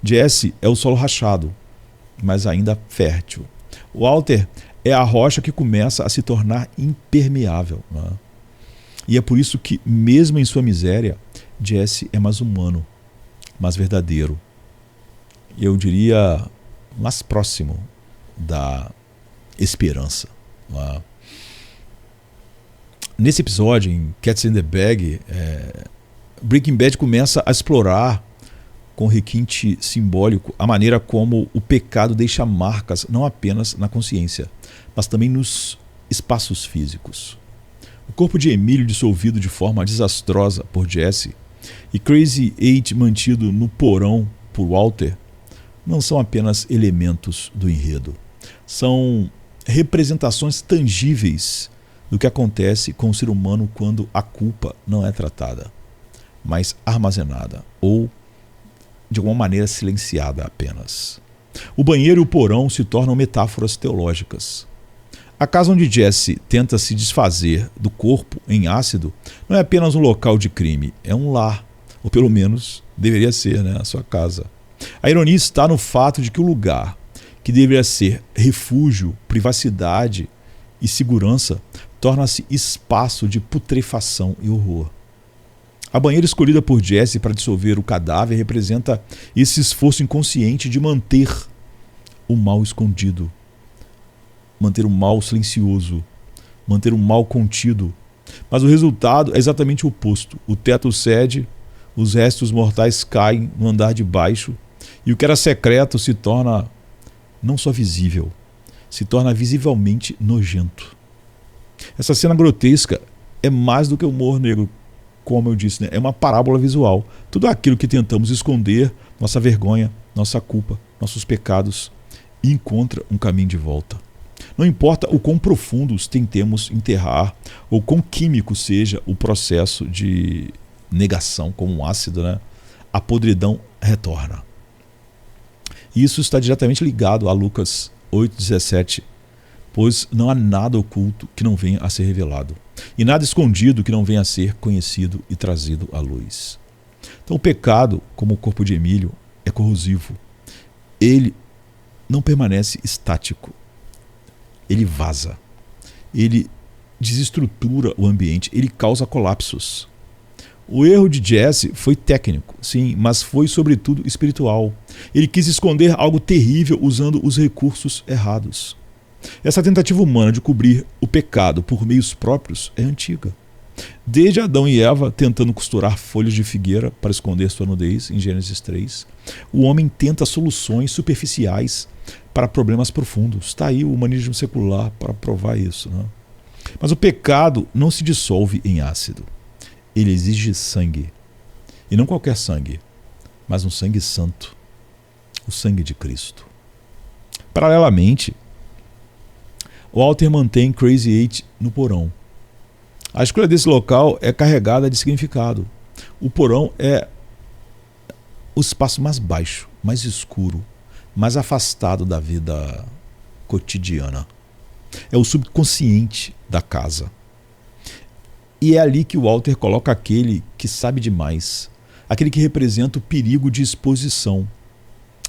Jesse é o solo rachado, mas ainda fértil. Walter é a rocha que começa a se tornar impermeável, né? E é por isso que, mesmo em sua miséria, Jesse é mais humano, mais verdadeiro. E eu diria, mais próximo da esperança, né? Nesse episódio, em Cats in the Bag, Breaking Bad começa a explorar com requinte simbólico a maneira como o pecado deixa marcas não apenas na consciência, mas também nos espaços físicos. O corpo de Emílio dissolvido de forma desastrosa por Jesse e Crazy Eight mantido no porão por Walter não são apenas elementos do enredo. São representações tangíveis do que acontece com o ser humano quando a culpa não é tratada, mas armazenada ou, de alguma maneira, silenciada apenas. O banheiro e o porão se tornam metáforas teológicas. A casa onde Jesse tenta se desfazer do corpo em ácido não é apenas um local de crime, é um lar, ou pelo menos deveria ser, né, a sua casa. A ironia está no fato de que o lugar, que deveria ser refúgio, privacidade e segurança, torna-se espaço de putrefação e horror. A banheira escolhida por Jesse para dissolver o cadáver representa esse esforço inconsciente de manter o mal escondido, manter o mal silencioso, manter o mal contido. Mas o resultado é exatamente o oposto. O teto cede, os restos mortais caem no andar de baixo e o que era secreto se torna não só visível, se torna visivelmente nojento. Essa cena grotesca é mais do que humor negro, como eu disse, né? É uma parábola visual. Tudo aquilo que tentamos esconder, nossa vergonha, nossa culpa, nossos pecados, encontra um caminho de volta. Não importa o quão profundos tentemos enterrar ou quão químico seja o processo de negação, como um ácido, né? A podridão retorna. E isso está diretamente ligado a Lucas 8,17, pois não há nada oculto que não venha a ser revelado, e nada escondido que não venha a ser conhecido e trazido à luz. Então o pecado, como o corpo de Emílio, é corrosivo. Ele não permanece estático. Ele vaza. Ele desestrutura o ambiente. Ele causa colapsos. O erro de Jesse foi técnico, sim, mas foi sobretudo espiritual. Ele quis esconder algo terrível usando os recursos errados. Essa tentativa humana de cobrir o pecado por meios próprios é antiga. Desde Adão e Eva tentando costurar folhas de figueira para esconder sua nudez, em Gênesis 3, o homem tenta soluções superficiais para problemas profundos. Está aí o humanismo secular para provar isso, né? Mas o pecado não se dissolve em ácido. Ele exige sangue. E não qualquer sangue, mas um sangue santo. O sangue de Cristo. Paralelamente, Walter mantém Crazy 8 no porão. A escolha desse local é carregada de significado. O porão é o espaço mais baixo, mais escuro, mais afastado da vida cotidiana. É o subconsciente da casa. E é ali que o Walter coloca aquele que sabe demais, aquele que representa o perigo de exposição,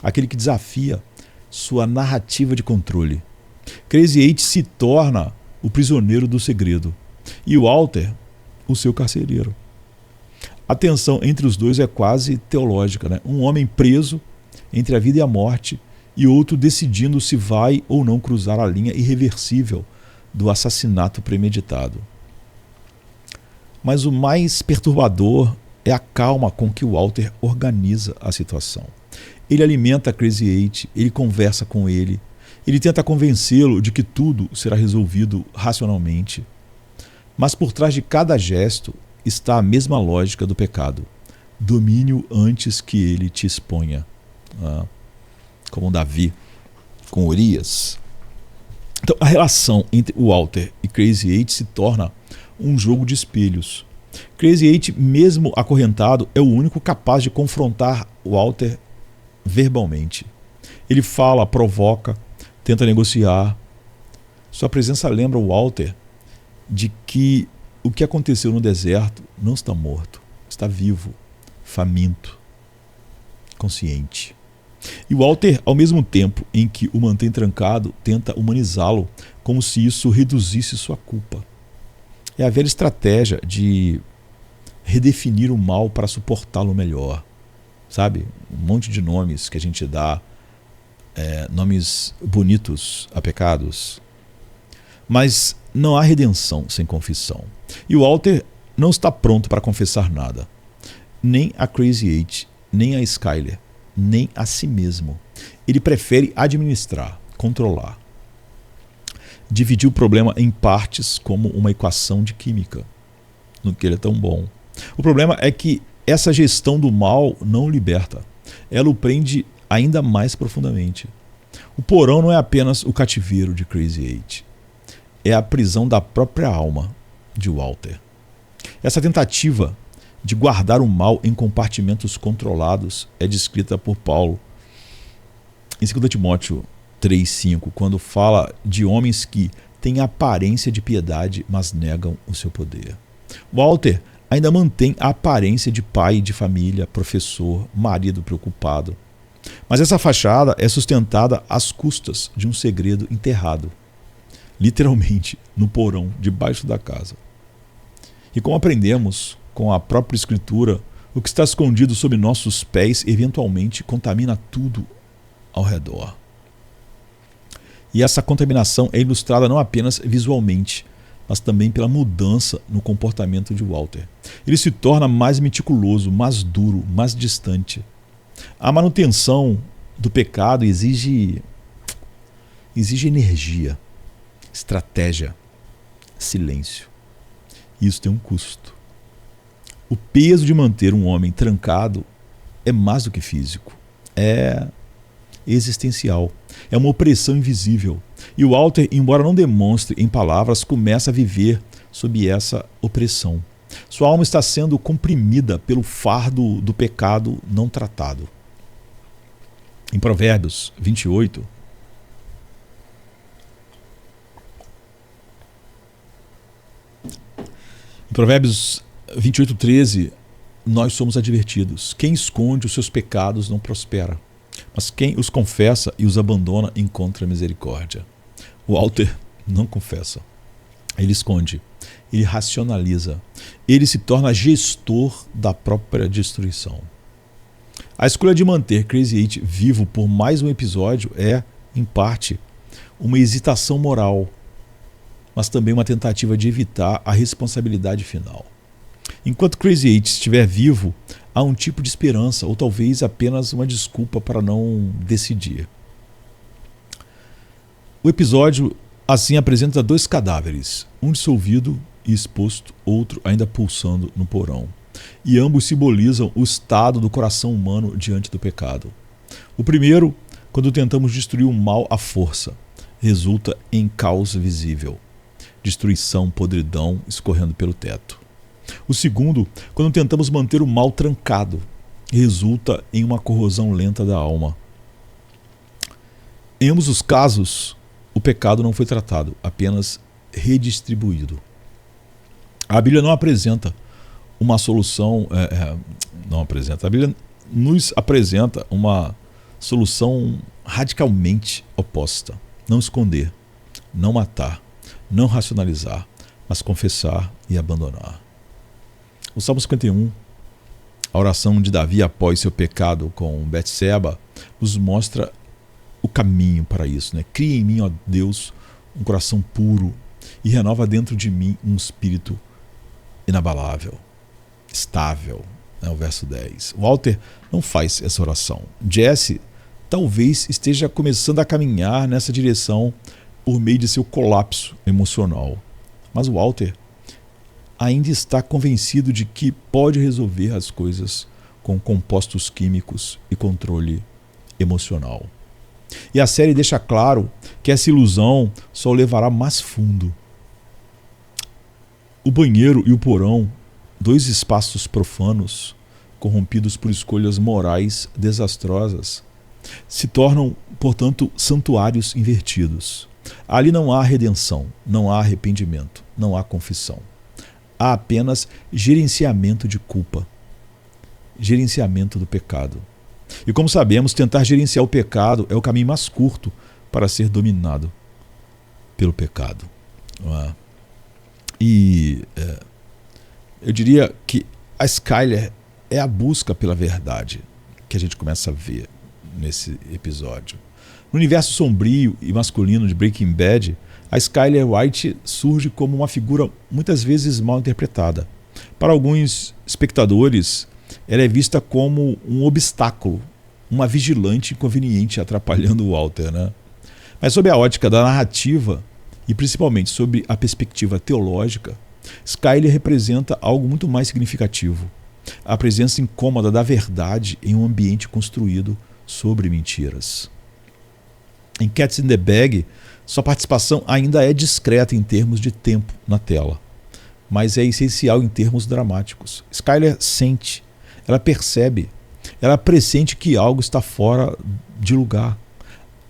aquele que desafia sua narrativa de controle. Crazy 8 se torna o prisioneiro do segredo e o Walter, o seu carcereiro. A tensão entre os dois é quase teológica, né? Um homem preso entre a vida e a morte e outro decidindo se vai ou não cruzar a linha irreversível do assassinato premeditado. Mas o mais perturbador é a calma com que o Walter organiza a situação. Ele alimenta Crazy 8, ele conversa com ele tenta convencê-lo de que tudo será resolvido racionalmente. Mas por trás de cada gesto está a mesma lógica do pecado. Domínio antes que ele te exponha. Como Davi com Urias. Então a relação entre o Walter e Crazy 8 se torna um jogo de espelhos. Crazy 8, mesmo acorrentado, é o único capaz de confrontar o Walter verbalmente. Ele fala, provoca, tenta negociar. Sua presença lembra o Walter de que o que aconteceu no deserto não está morto, está vivo, faminto, consciente. E o Walter, ao mesmo tempo em que o mantém trancado, tenta humanizá-lo como se isso reduzisse sua culpa. É a velha estratégia de redefinir o mal para suportá-lo melhor. Sabe? Um monte de nomes que a gente dá, nomes bonitos a pecados. Mas não há redenção sem confissão. E o Walter não está pronto para confessar nada. Nem a Crazy 8, nem a Skyler, nem a si mesmo. Ele prefere administrar, controlar. Dividir o problema em partes como uma equação de química, no que ele é tão bom. O problema é que essa gestão do mal não o liberta. Ela o prende ainda mais profundamente. O porão não é apenas o cativeiro de Crazy 8. É a prisão da própria alma de Walter. Essa tentativa de guardar o mal em compartimentos controlados é descrita por Paulo em 2 Timóteo 3,5, quando fala de homens que têm aparência de piedade, mas negam o seu poder. Walter ainda mantém a aparência de pai de família, professor, marido preocupado. Mas essa fachada é sustentada às custas de um segredo enterrado, literalmente no porão, debaixo da casa. E como aprendemos com a própria Escritura, o que está escondido sob nossos pés eventualmente contamina tudo ao redor. E essa contaminação é ilustrada não apenas visualmente, mas também pela mudança no comportamento de Walter. Ele se torna mais meticuloso, mais duro, mais distante. A manutenção do pecado exige energia, estratégia, silêncio. Isso tem um custo. O peso de manter um homem trancado é mais do que físico, é existencial, é uma opressão invisível. E o Walter, embora não demonstre em palavras, começa a viver sob essa opressão. Sua alma está sendo comprimida pelo fardo do pecado não tratado. Em Provérbios 28, em Provérbios 28:13, nós somos advertidos: quem esconde os seus pecados não prospera, mas quem os confessa e os abandona encontra misericórdia. O Walter não confessa, ele esconde, ele racionaliza, ele se torna gestor da própria destruição. A escolha de manter Crazy 8 vivo por mais um episódio é, em parte, uma hesitação moral, mas também uma tentativa de evitar a responsabilidade final. Enquanto Crazy 8 estiver vivo, há um tipo de esperança, ou talvez apenas uma desculpa para não decidir. O episódio assim apresenta 2 cadáveres, um dissolvido e exposto, outro ainda pulsando no porão. E ambos simbolizam o estado do coração humano diante do pecado. O primeiro, quando tentamos destruir o mal à força, resulta em caos visível, destruição, podridão escorrendo pelo teto. O segundo, quando tentamos manter o mal trancado, resulta em uma corrosão lenta da alma. Em ambos os casos, o pecado não foi tratado, apenas redistribuído. A Bíblia não apresenta uma solução, a Bíblia nos apresenta uma solução radicalmente oposta. Não esconder, não matar, não racionalizar, mas confessar e abandonar. O Salmo 51, a oração de Davi após seu pecado com Betseba, nos mostra o caminho para isso, né? Cria em mim, ó Deus, um coração puro e renova dentro de mim um espírito inabalável, estável, né? O verso 10. Walter não faz essa oração. Jesse talvez esteja começando a caminhar nessa direção por meio de seu colapso emocional. Mas o Walter ainda está convencido de que pode resolver as coisas com compostos químicos e controle emocional. E a série deixa claro que essa ilusão só o levará mais fundo. O banheiro e o porão, 2 espaços profanos, corrompidos por escolhas morais desastrosas, se tornam, portanto, santuários invertidos. Ali não há redenção, não há arrependimento, não há confissão. Há apenas gerenciamento de culpa, gerenciamento do pecado. E como sabemos, tentar gerenciar o pecado é o caminho mais curto para ser dominado pelo pecado. Eu diria que a Skyler é a busca pela verdade que a gente começa a ver nesse episódio. No universo sombrio e masculino de Breaking Bad, a Skyler White surge como uma figura muitas vezes mal interpretada. Para alguns espectadores, ela é vista como um obstáculo, uma vigilante inconveniente atrapalhando o Walter, né? Mas sob a ótica da narrativa e principalmente sob a perspectiva teológica, Skyler representa algo muito mais significativo: a presença incômoda da verdade em um ambiente construído sobre mentiras. Em Cats in the Bag, sua participação ainda é discreta em termos de tempo na tela, mas é essencial em termos dramáticos. Skyler sente, ela percebe, ela pressente que algo está fora de lugar.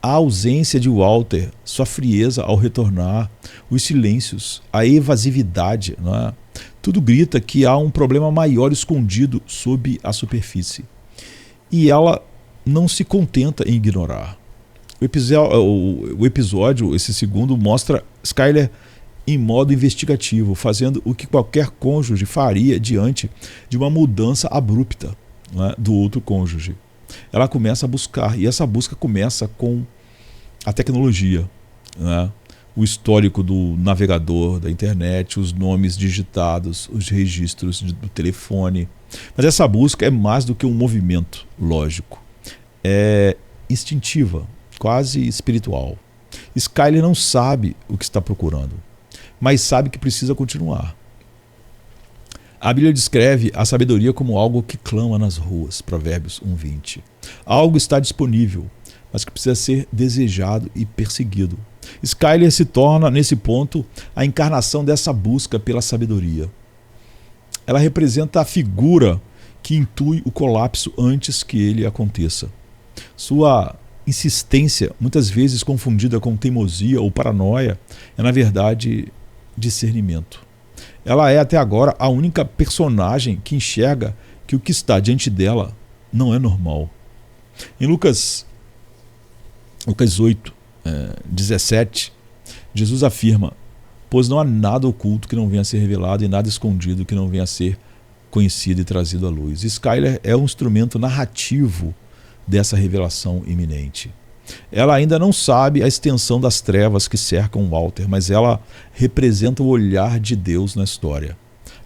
A ausência de Walter, sua frieza ao retornar, os silêncios, a evasividade, não é? Tudo grita que há um problema maior escondido sob a superfície. E ela não se contenta em ignorar. O episódio, esse segundo, mostra Skyler em modo investigativo, fazendo o que qualquer cônjuge faria diante de uma mudança abrupta, né, do outro cônjuge. Ela começa a buscar, e essa busca começa com a tecnologia, né, o histórico do navegador, da internet, os nomes digitados, os registros do telefone. Mas essa busca é mais do que um movimento lógico, é instintiva, quase espiritual. Skyler não sabe o que está procurando, mas sabe que precisa continuar. A Bíblia descreve a sabedoria como algo que clama nas ruas, Provérbios 1:20. Algo está disponível, mas que precisa ser desejado e perseguido. Skyler se torna, nesse ponto, a encarnação dessa busca pela sabedoria. Ela representa a figura que intui o colapso antes que ele aconteça. Sua insistência, muitas vezes confundida com teimosia ou paranoia, é na verdade discernimento. Ela é até agora a única personagem que enxerga que o que está diante dela não é normal. Em Lucas 8, 17, Jesus afirma: pois não há nada oculto que não venha a ser revelado e nada escondido que não venha a ser conhecido e trazido à luz. Skyler é um instrumento narrativo dessa revelação iminente. Ela ainda não sabe a extensão das trevas que cercam Walter, mas ela representa o olhar de Deus na história.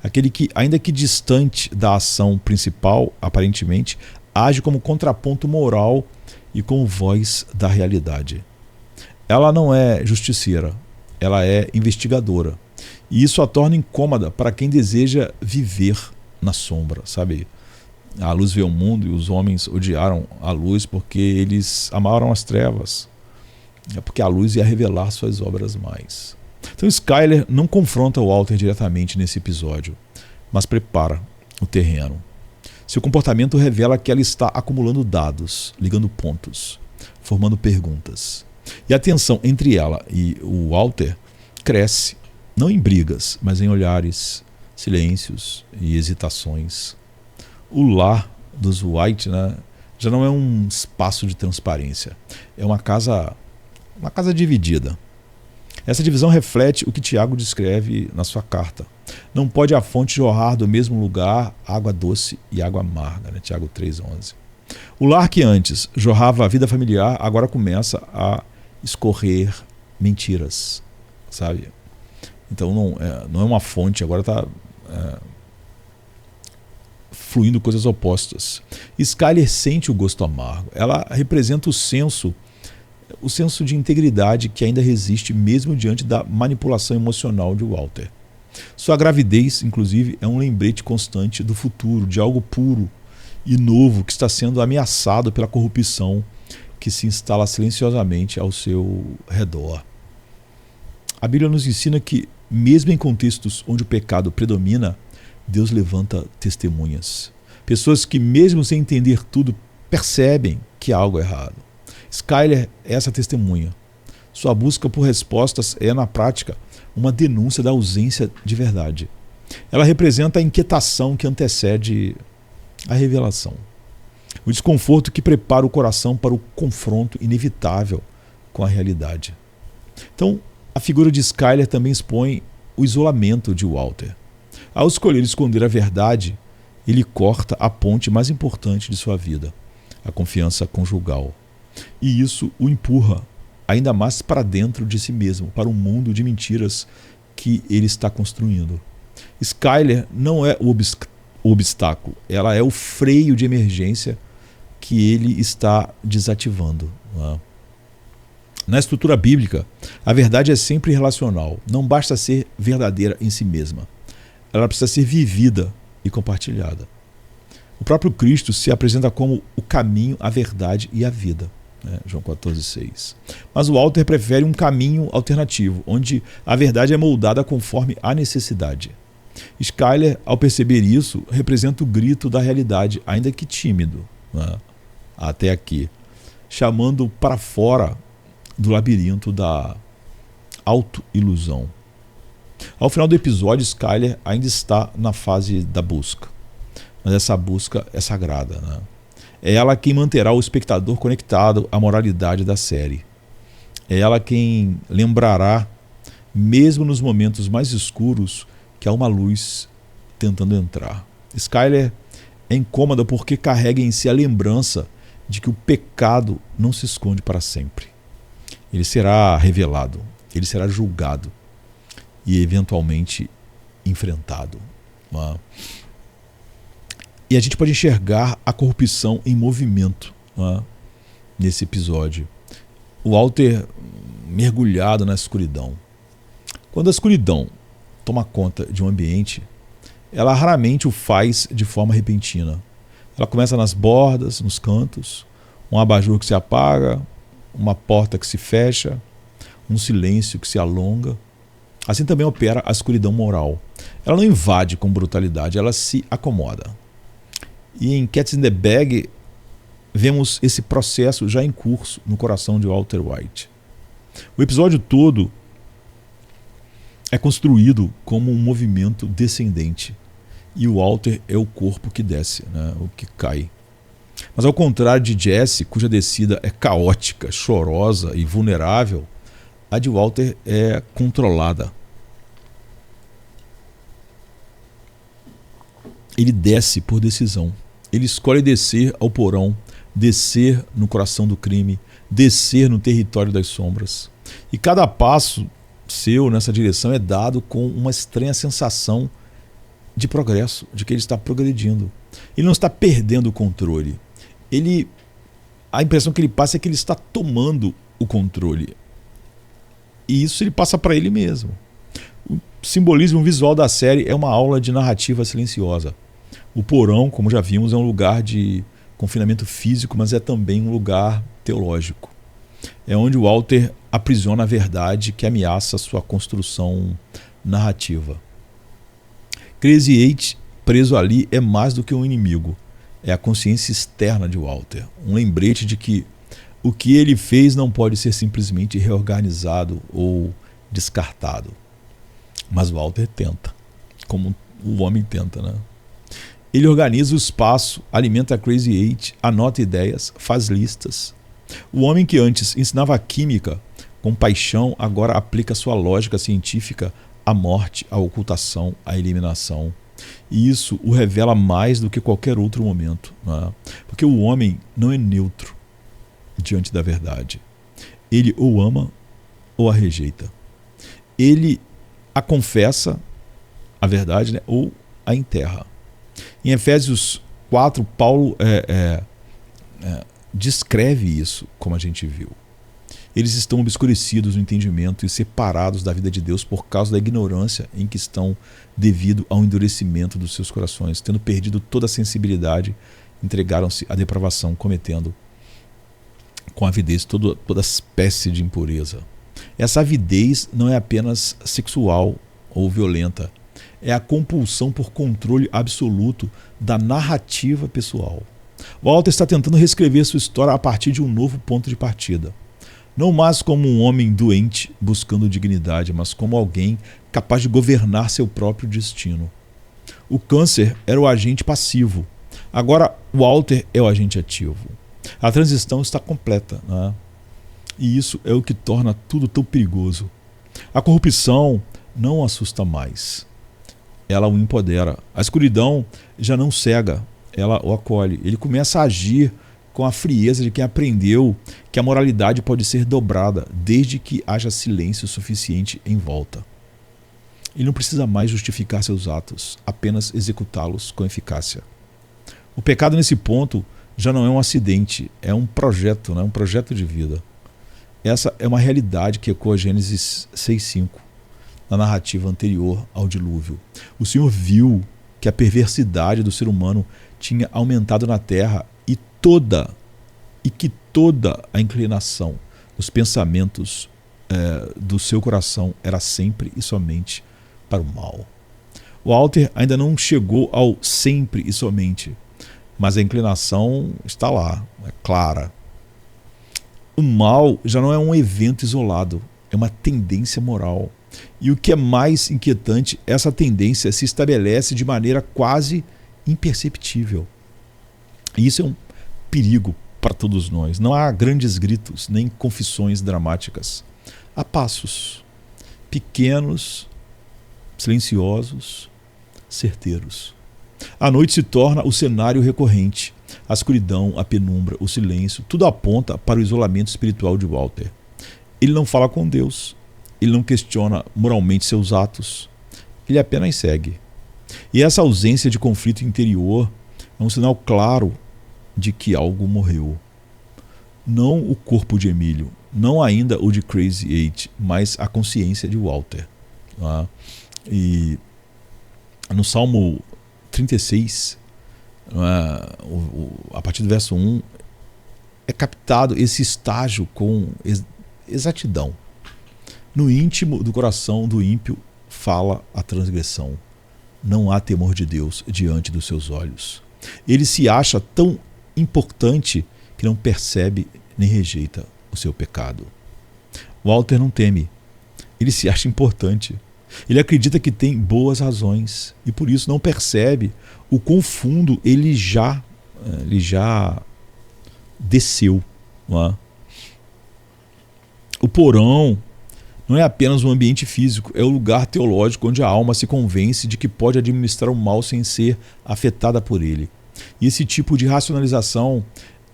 Aquele que, ainda que distante da ação principal, aparentemente, age como contraponto moral e como voz da realidade. Ela não é justiceira, ela é investigadora. E isso a torna incômoda para quem deseja viver na sombra, sabe? A luz veio ao mundo e os homens odiaram a luz porque eles amaram as trevas. É porque a luz ia revelar suas obras mais. Então Skyler não confronta o Walter diretamente nesse episódio, mas prepara o terreno. Seu comportamento revela que ela está acumulando dados, ligando pontos, formando perguntas. E a tensão entre ela e o Walter cresce, não em brigas, mas em olhares, silêncios e hesitações. O lar dos White, né, já não é um espaço de transparência, é uma casa dividida. Essa divisão reflete o que Tiago descreve na sua carta. Não pode a fonte jorrar do mesmo lugar água doce e água amarga, né? Tiago 3,11. O lar que antes jorrava a vida familiar agora começa a escorrer mentiras, sabe? Então não é uma fonte, agora está fluindo coisas opostas. Skyler sente o gosto amargo. Ela representa o senso de integridade que ainda resiste mesmo diante da manipulação emocional de Walter. Sua gravidez, inclusive, é um lembrete constante do futuro, de algo puro e novo que está sendo ameaçado pela corrupção que se instala silenciosamente ao seu redor. A Bíblia nos ensina que, mesmo em contextos onde o pecado predomina, Deus levanta testemunhas. Pessoas que, mesmo sem entender tudo, percebem que há algo errado. Skyler é essa testemunha. Sua busca por respostas é, na prática, uma denúncia da ausência de verdade. Ela representa a inquietação que antecede a revelação. O desconforto que prepara o coração para o confronto inevitável com a realidade. Então, a figura de Skyler também expõe o isolamento de Walter. Ao escolher esconder a verdade, ele corta a ponte mais importante de sua vida, a confiança conjugal. E isso o empurra ainda mais para dentro de si mesmo, para um mundo de mentiras que ele está construindo. Skyler não é o obstáculo, ela é o freio de emergência que ele está desativando. Na estrutura bíblica, a verdade é sempre relacional, não basta ser verdadeira em si mesma. Ela precisa ser vivida e compartilhada. O próprio Cristo se apresenta como o caminho, a verdade e a vida. João 14,6. Mas o Walter prefere um caminho alternativo, onde a verdade é moldada conforme a necessidade. Skyler, ao perceber isso, representa o grito da realidade, ainda que tímido, até aqui, chamando para fora do labirinto da autoilusão. Ao final do episódio, Skyler ainda está na fase da busca, mas essa busca é sagrada, É ela quem manterá o espectador conectado à moralidade da série. É ela quem lembrará, mesmo nos momentos mais escuros, que há uma luz tentando entrar. Skyler é incômoda porque carrega em si a lembrança de que o pecado não se esconde para sempre. Ele será revelado, ele será julgado e eventualmente enfrentado. E a gente pode enxergar a corrupção em movimento nesse episódio. O Walter mergulhado na escuridão. Quando a escuridão toma conta de um ambiente, ela raramente o faz de forma repentina. Ela começa nas bordas, nos cantos, um abajur que se apaga, uma porta que se fecha, um silêncio que se alonga. Assim também opera a escuridão moral. Ela não invade com brutalidade, ela se acomoda. E em Cats in the Bag, vemos esse processo já em curso no coração de Walter White. O episódio todo é construído como um movimento descendente. E o Walter é o corpo que desce, o que cai. Mas ao contrário de Jesse, cuja descida é caótica, chorosa e vulnerável, a de Walter é controlada. Ele desce por decisão. Ele escolhe descer ao porão, descer no coração do crime, descer no território das sombras. E cada passo seu nessa direção é dado com uma estranha sensação de progresso, de que ele está progredindo. Ele não está perdendo o controle. A impressão que ele passa é que ele está tomando o controle. E isso ele passa para ele mesmo. O simbolismo visual da série é uma aula de narrativa silenciosa. O porão, como já vimos, é um lugar de confinamento físico, mas é também um lugar teológico. É onde o Walter aprisiona a verdade que ameaça sua construção narrativa. Crazy Eight, preso ali, é mais do que um inimigo. É a consciência externa de Walter. Um lembrete de que o que ele fez não pode ser simplesmente reorganizado ou descartado. Mas Walter tenta, como o homem tenta, né? Ele organiza o espaço, alimenta a Crazy Eight, anota ideias, faz listas. O homem que antes ensinava química com paixão, agora aplica sua lógica científica à morte, à ocultação, à eliminação. E isso o revela mais do que qualquer outro momento, né? Porque o homem não é neutro diante da verdade. Ele ou ama ou a rejeita. Ele a confessa, a verdade, né? Ou a enterra. Em Efésios 4, Paulo descreve isso, como a gente viu. Eles estão obscurecidos no entendimento e separados da vida de Deus por causa da ignorância em que estão devido ao endurecimento dos seus corações. Tendo perdido toda a sensibilidade, entregaram-se à depravação, cometendo com avidez toda espécie de impureza. Essa avidez não é apenas sexual ou violenta, é a compulsão por controle absoluto da narrativa pessoal. Walter está tentando reescrever sua história a partir de um novo ponto de partida. Não mais como um homem doente buscando dignidade, mas como alguém capaz de governar seu próprio destino. O câncer era o agente passivo. Agora Walter é o agente ativo. A transição está completa, né? E isso é o que torna tudo tão perigoso. A corrupção não o assusta mais. Ela o empodera. A escuridão já não cega, ela o acolhe. Ele começa a agir com a frieza de quem aprendeu que a moralidade pode ser dobrada desde que haja silêncio suficiente em volta. Ele não precisa mais justificar seus atos, apenas executá-los com eficácia. O pecado nesse ponto já não é um acidente, é um projeto, né? Um projeto de vida. Essa é uma realidade que ecoa Gênesis 6:5, na narrativa anterior ao dilúvio. O Senhor viu que a perversidade do ser humano tinha aumentado na terra e que toda a inclinação dos pensamentos do seu coração era sempre e somente para o mal. O Walter ainda não chegou ao sempre e somente, mas a inclinação está lá, é clara. O mal já não é um evento isolado, é uma tendência moral. E o que é mais inquietante, essa tendência se estabelece de maneira quase imperceptível. E isso é um perigo para todos nós. Não há grandes gritos, nem confissões dramáticas. Há passos pequenos, silenciosos, certeiros. A noite se torna o cenário recorrente. A escuridão, a penumbra, o silêncio, tudo aponta para o isolamento espiritual de Walter. Ele não fala com Deus, ele não questiona moralmente seus atos, ele apenas segue. E essa ausência de conflito interior é um sinal claro de que algo morreu. Não o corpo de Emílio, não ainda o de Crazy Eight, mas a consciência de Walter. Tá? E no Salmo 36, a partir do verso 1, é captado esse estágio com exatidão. No íntimo do coração do ímpio fala a transgressão. Não há temor de Deus diante dos seus olhos. Ele se acha tão importante que não percebe nem rejeita o seu pecado. Walter não teme. Ele se acha importante. Ele acredita que tem boas razões e por isso não percebe o quão fundo ele já desceu. Não é? O porão não é apenas um ambiente físico, é o lugar teológico onde a alma se convence de que pode administrar o mal sem ser afetada por ele. E esse tipo de racionalização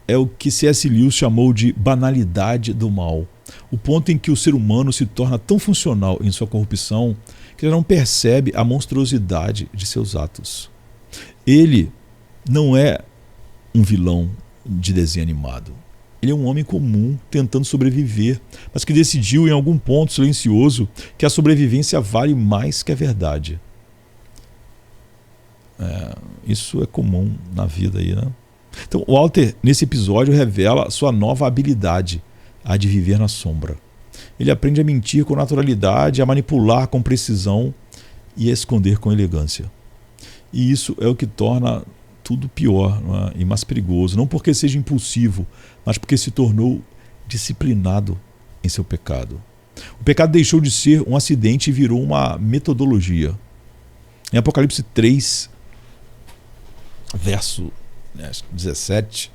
é o que C.S. Lewis chamou de banalidade do mal. O ponto em que o ser humano se torna tão funcional em sua corrupção que ele não percebe a monstruosidade de seus atos. Ele não é um vilão de desenho animado. Ele é um homem comum tentando sobreviver, mas que decidiu em algum ponto silencioso que a sobrevivência vale mais que a verdade. Isso é comum na vida aí, né? Então, Walter, nesse episódio, revela sua nova habilidade, a de viver na sombra. Ele aprende a mentir com naturalidade, a manipular com precisão e a esconder com elegância. E isso é o que torna tudo pior, não é? E mais perigoso. Não porque seja impulsivo, mas porque se tornou disciplinado em seu pecado. O pecado deixou de ser um acidente e virou uma metodologia. Em Apocalipse 3, verso 17,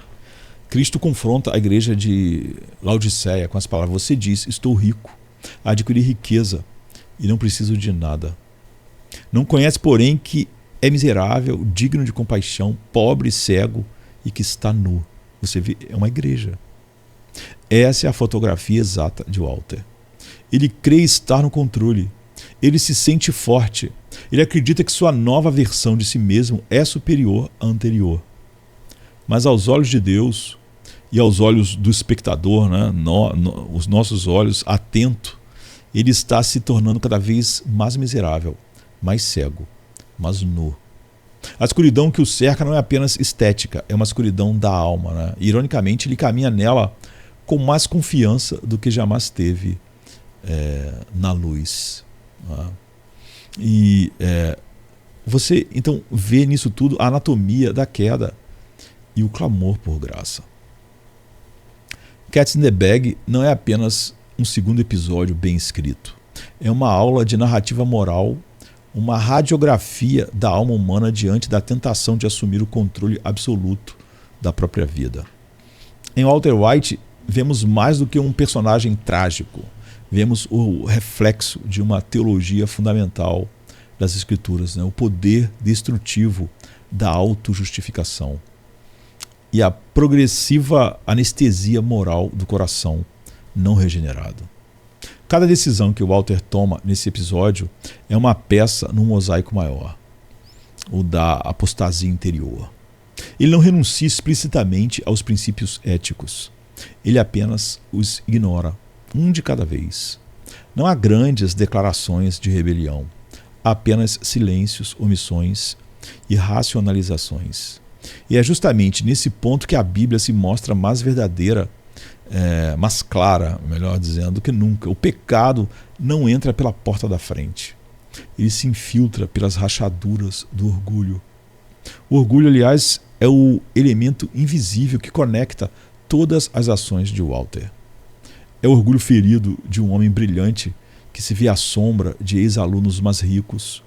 Cristo confronta a igreja de Laodiceia com as palavras: você diz, estou rico, adquiri riqueza e não preciso de nada. Não conhece, porém, que é miserável, digno de compaixão, pobre, cego e que está nu. Você vê, é uma igreja. Essa é a fotografia exata de Walter. Ele crê estar no controle. Ele se sente forte. Ele acredita que sua nova versão de si mesmo é superior à anterior. Mas aos olhos de Deus e aos olhos do espectador, né, os nossos olhos atento, ele está se tornando cada vez mais miserável, mais cego, mas nu. A escuridão que o cerca não é apenas estética, é uma escuridão da alma, né? Ironicamente, ele caminha nela com mais confiança do que jamais teve na luz. Né? E você então vê nisso tudo a anatomia da queda e o clamor por graça. Cats in the Bag não é apenas um segundo episódio bem escrito. É uma aula de narrativa moral, uma radiografia da alma humana diante da tentação de assumir o controle absoluto da própria vida. Em Walter White, vemos mais do que um personagem trágico. Vemos o reflexo de uma teologia fundamental das Escrituras, né? O poder destrutivo da autojustificação e a progressiva anestesia moral do coração não regenerado. Cada decisão que o Walter toma nesse episódio é uma peça num mosaico maior, o da apostasia interior. Ele não renuncia explicitamente aos princípios éticos. Ele apenas os ignora, um de cada vez. Não há grandes declarações de rebelião, há apenas silêncios, omissões e racionalizações. E é justamente nesse ponto que a Bíblia se mostra mais verdadeira, mais clara, melhor dizendo, do que nunca. O pecado não entra pela porta da frente. Ele se infiltra pelas rachaduras do orgulho. O orgulho, aliás, é o elemento invisível que conecta todas as ações de Walter. É o orgulho ferido de um homem brilhante que se vê à sombra de ex-alunos mais ricos,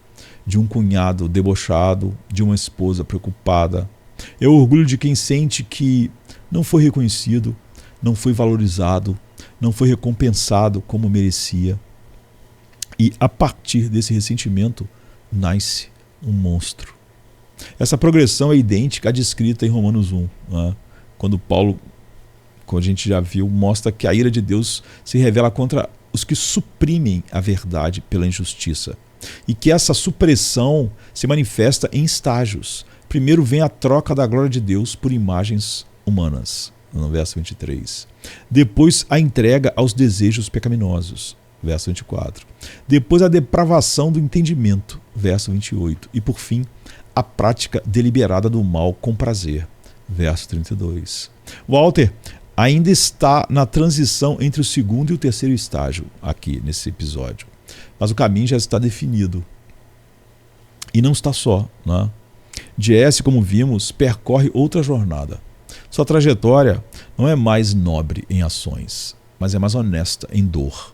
de um cunhado debochado, de uma esposa preocupada. É o orgulho de quem sente que não foi reconhecido, não foi valorizado, não foi recompensado como merecia. E a partir desse ressentimento nasce um monstro. Essa progressão é idêntica à descrita em Romanos 1, né? Quando Paulo, como a gente já viu, mostra que a ira de Deus se revela contra os que suprimem a verdade pela injustiça. E que essa supressão se manifesta em estágios. Primeiro vem a troca da glória de Deus por imagens humanas, no verso 23. Depois a entrega aos desejos pecaminosos, verso 24. Depois a depravação do entendimento, verso 28. E por fim, a prática deliberada do mal com prazer, verso 32. Walter ainda está na transição entre o segundo e o terceiro estágio aqui nesse episódio. Mas o caminho já está definido. E não está só, né? Jesse, como vimos, percorre outra jornada. Sua trajetória não é mais nobre em ações, mas é mais honesta em dor.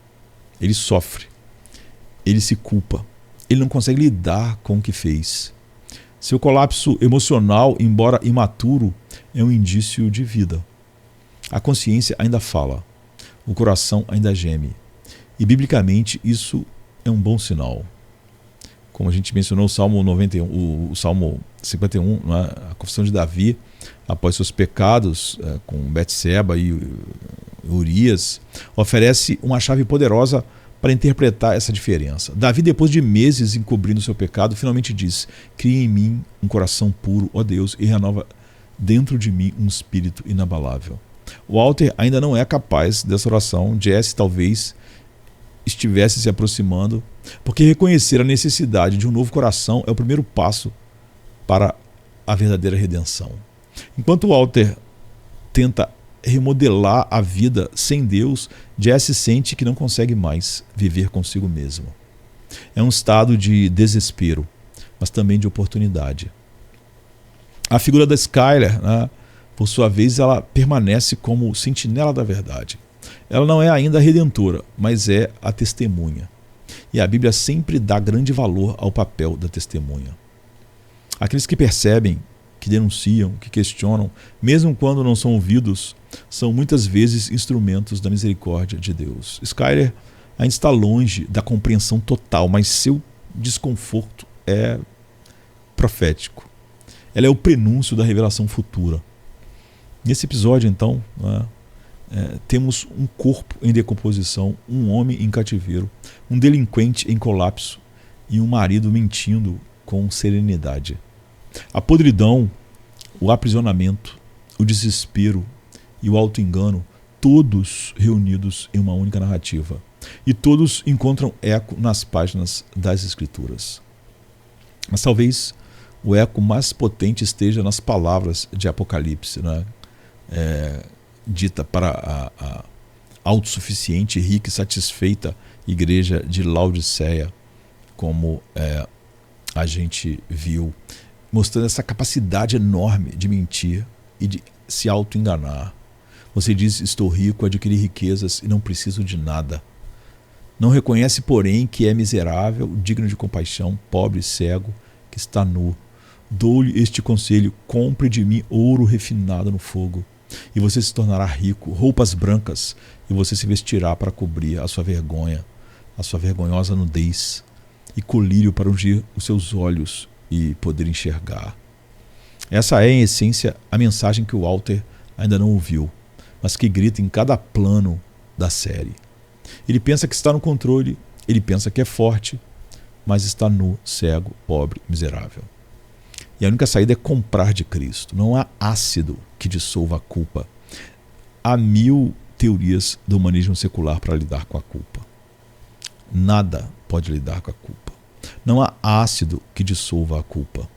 Ele sofre, ele se culpa, ele não consegue lidar com o que fez. Seu colapso emocional, embora imaturo, é um indício de vida. A consciência ainda fala, o coração ainda geme. E biblicamente isso é um bom sinal. Como a gente mencionou o Salmo 91, o Salmo 51, né? A confissão de Davi, após seus pecados com Betseba e Urias, oferece uma chave poderosa para interpretar essa diferença. Davi, depois de meses encobrindo seu pecado, finalmente diz: cria em mim um coração puro, ó Deus, e renova dentro de mim um espírito inabalável. Walter ainda não é capaz dessa oração. Jesse talvez estivesse se aproximando, porque reconhecer a necessidade de um novo coração é o primeiro passo para a verdadeira redenção. Enquanto Walter tenta remodelar a vida sem Deus, Jesse sente que não consegue mais viver consigo mesmo. É um estado de desespero, mas também de oportunidade. A figura da Skyler, né, por sua vez, ela permanece como sentinela da verdade. Ela não é ainda a redentora, mas é a testemunha. E a Bíblia sempre dá grande valor ao papel da testemunha. Aqueles que percebem, que denunciam, que questionam, mesmo quando não são ouvidos, são muitas vezes instrumentos da misericórdia de Deus. Skyler ainda está longe da compreensão total, mas seu desconforto é profético. Ela é o prenúncio da revelação futura. Nesse episódio, então, temos um corpo em decomposição, um homem em cativeiro, um delinquente em colapso e um marido mentindo com serenidade. A podridão, o aprisionamento, o desespero e o auto-engano, todos reunidos em uma única narrativa. E todos encontram eco nas páginas das Escrituras. Mas talvez o eco mais potente esteja nas palavras de Apocalipse, né? Dita para a autossuficiente, rica e satisfeita igreja de Laodiceia, como a gente viu, mostrando essa capacidade enorme de mentir e de se auto-enganar. Você diz: estou rico, adquiri riquezas e não preciso de nada. Não reconhece, porém, que é miserável, digno de compaixão, pobre, cego, que está nu. Dou-lhe este conselho: compre de mim ouro refinado no fogo, e você se tornará rico, roupas brancas, e você se vestirá para cobrir a sua vergonha, a sua vergonhosa nudez, e colírio para ungir os seus olhos e poder enxergar. Essa é, em essência, a mensagem que o Walter ainda não ouviu, mas que grita em cada plano da série. Ele pensa que está no controle, ele pensa que é forte, mas está nu, cego, pobre, miserável. E a única saída é comprar de Cristo. Não há ácido que dissolva a culpa. Há 1000 teorias do humanismo secular para lidar com a culpa. Nada pode lidar com a culpa. Não há ácido que dissolva a culpa.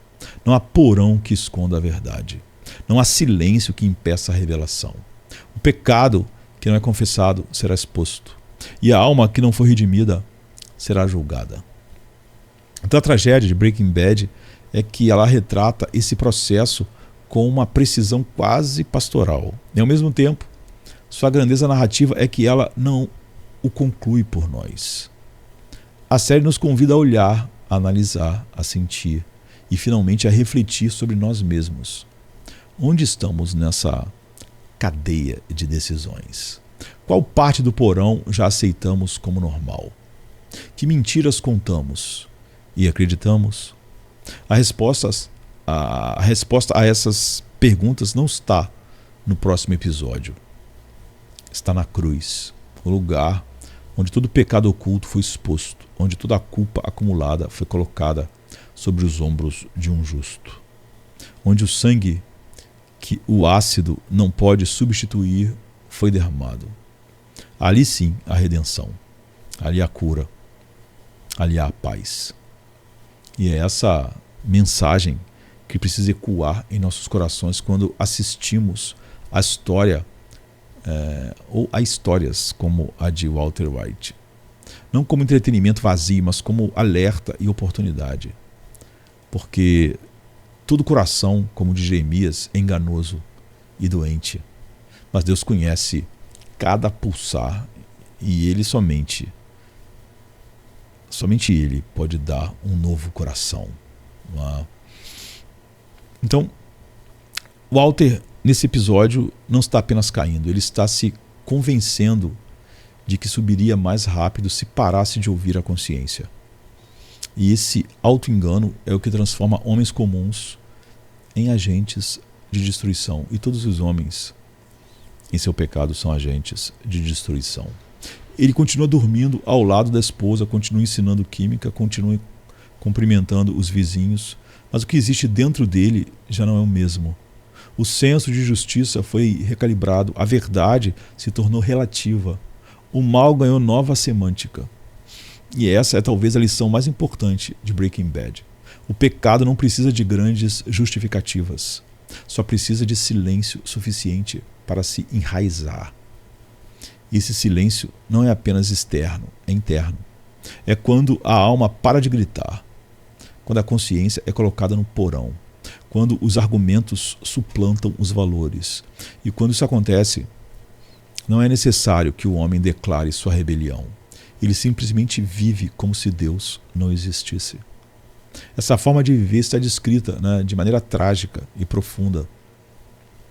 Não há porão que esconda a verdade. Não há silêncio que impeça a revelação. O pecado que não é confessado será exposto. E a alma que não for redimida será julgada. Então a tragédia de Breaking Bad é que ela retrata esse processo com uma precisão quase pastoral. E ao mesmo tempo, sua grandeza narrativa é que ela não o conclui por nós. A série nos convida a olhar, a analisar, a sentir e finalmente a refletir sobre nós mesmos. Onde estamos nessa cadeia de decisões? Qual parte do porão já aceitamos como normal? Que mentiras contamos e acreditamos? A resposta a essas perguntas não está no próximo episódio. Está na cruz, o lugar onde todo pecado oculto foi exposto, onde toda a culpa acumulada foi colocada sobre os ombros de um justo, onde o sangue que o ácido não pode substituir foi derramado. Ali sim a redenção, ali a cura, ali há a paz. E é essa mensagem que precisa ecoar em nossos corações quando assistimos a história ou a histórias como a de Walter White. Não como entretenimento vazio, mas como alerta e oportunidade. Porque todo coração, como o de Jeremias, é enganoso e doente. Mas Deus conhece cada pulsar e Ele somente Ele pode dar um novo coração. Então, Walter, nesse episódio, não está apenas caindo, ele está se convencendo de que subiria mais rápido se parasse de ouvir a consciência. E esse auto-engano é o que transforma homens comuns em agentes de destruição. E todos os homens, em seu pecado, são agentes de destruição. Ele continua dormindo ao lado da esposa, continua ensinando química, continua cumprimentando os vizinhos, mas o que existe dentro dele já não é o mesmo. O senso de justiça foi recalibrado, a verdade se tornou relativa, o mal ganhou nova semântica. E essa é talvez a lição mais importante de Breaking Bad. O pecado não precisa de grandes justificativas, só precisa de silêncio suficiente para se enraizar. E esse silêncio não é apenas externo, é interno. É quando a alma para de gritar, quando a consciência é colocada no porão, quando os argumentos suplantam os valores. E quando isso acontece, não é necessário que o homem declare sua rebelião. Ele simplesmente vive como se Deus não existisse. Essa forma de viver está descrita, de maneira trágica e profunda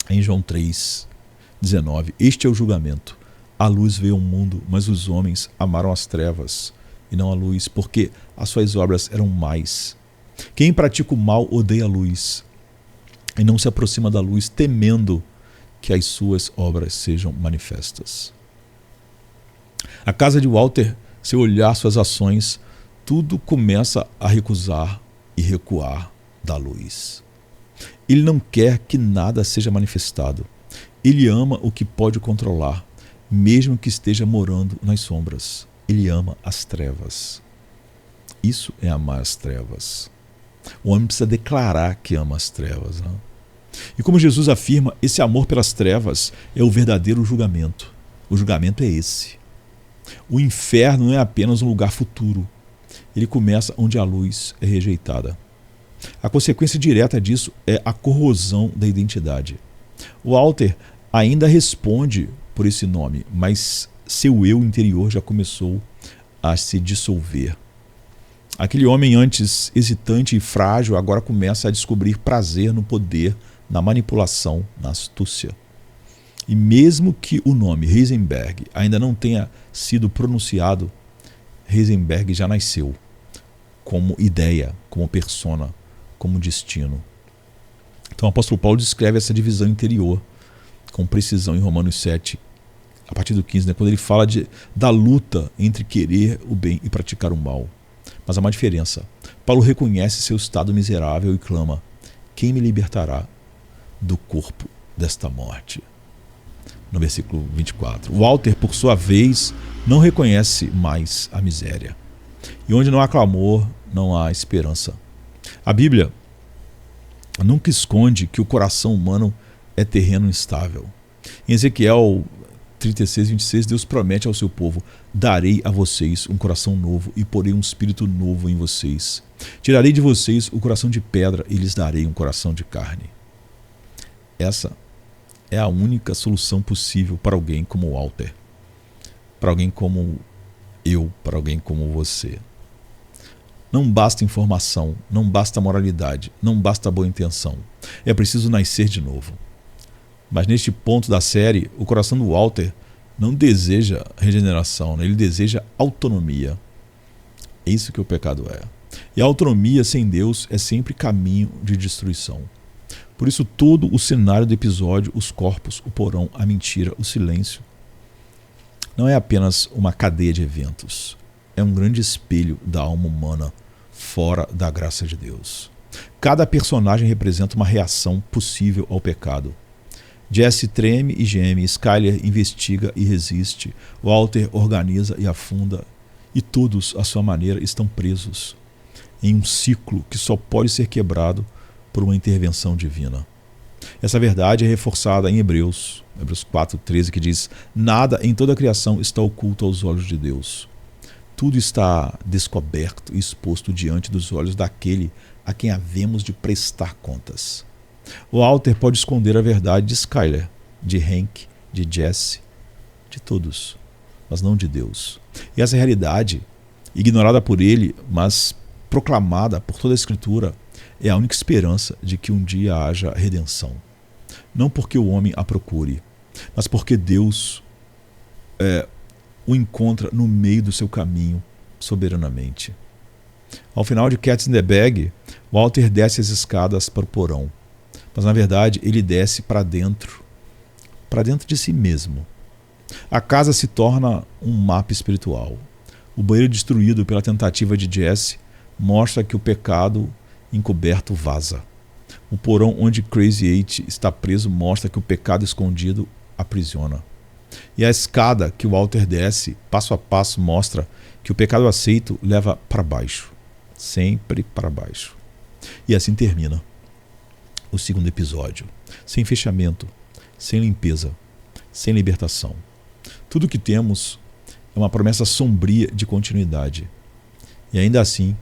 em João 3:19. Este é o julgamento. A luz veio ao mundo, mas os homens amaram as trevas e não a luz, porque as suas obras eram más. Quem pratica o mal odeia a luz e não se aproxima da luz, temendo que as suas obras sejam manifestas. A casa de Walter, seu olhar, suas ações, tudo começa a recusar e recuar da luz. Ele não quer que nada seja manifestado. Ele ama o que pode controlar, mesmo que esteja morando nas sombras. Ele ama as trevas. Isso é amar as trevas. O homem precisa declarar que ama as trevas. E como Jesus afirma, esse amor pelas trevas é o verdadeiro julgamento. O julgamento é esse. O inferno não é apenas um lugar futuro. Ele começa onde a luz é rejeitada. A consequência direta disso é a corrosão da identidade. O Walter ainda responde por esse nome, mas seu eu interior já começou a se dissolver. Aquele homem antes hesitante e frágil agora começa a descobrir prazer no poder, na manipulação, na astúcia. E mesmo que o nome Heisenberg ainda não tenha sido pronunciado, Heisenberg já nasceu como ideia, como persona, como destino. Então o apóstolo Paulo descreve essa divisão interior com precisão em Romanos 7, a partir do 15, quando ele fala da luta entre querer o bem e praticar o mal. Mas há uma diferença. Paulo reconhece seu estado miserável e clama: quem me libertará do corpo desta morte? No versículo 24. Walter, por sua vez, não reconhece mais a miséria. E onde não há clamor, não há esperança. A Bíblia nunca esconde que o coração humano é terreno instável. Em Ezequiel 36:26, Deus promete ao seu povo: darei a vocês um coração novo e porei um espírito novo em vocês. Tirarei de vocês o coração de pedra e lhes darei um coração de carne. Essa é a única solução possível para alguém como Walter, para alguém como eu, para alguém como você. Não basta informação, não basta moralidade, não basta boa intenção. É preciso nascer de novo. Mas neste ponto da série, o coração do Walter não deseja regeneração, ele deseja autonomia. É isso que o pecado é. E a autonomia sem Deus é sempre caminho de destruição. Por isso todo o cenário do episódio, os corpos, o porão, a mentira, o silêncio, não é apenas uma cadeia de eventos. É um grande espelho da alma humana fora da graça de Deus. Cada personagem representa uma reação possível ao pecado. Jesse treme e geme, Skyler investiga e resiste, Walter organiza e afunda, e todos, à sua maneira, estão presos em um ciclo que só pode ser quebrado por uma intervenção divina. Essa verdade é reforçada em Hebreus 4:13, que diz: nada em toda a criação está oculto aos olhos de Deus. Tudo está descoberto e exposto diante dos olhos daquele a quem havemos de prestar contas. O Walter pode esconder a verdade de Skyler, de Hank, de Jesse, de todos, mas não de Deus. E essa realidade, ignorada por ele, mas proclamada por toda a Escritura, é a única esperança de que um dia haja redenção. Não porque o homem a procure, mas porque Deus o encontra no meio do seu caminho soberanamente. Ao final de Cats in the Bag, Walter desce as escadas para o porão. Mas na verdade ele desce para dentro de si mesmo. A casa se torna um mapa espiritual. O banheiro destruído pela tentativa de Jesse mostra que o pecado encoberto vaza. O porão onde Crazy Eight está preso mostra que o pecado escondido aprisiona. E a escada que o Walter desce, passo a passo, mostra que o pecado aceito leva para baixo. Sempre para baixo. E assim termina o segundo episódio. Sem fechamento, sem limpeza, sem libertação. Tudo o que temos é uma promessa sombria de continuidade. E ainda assim,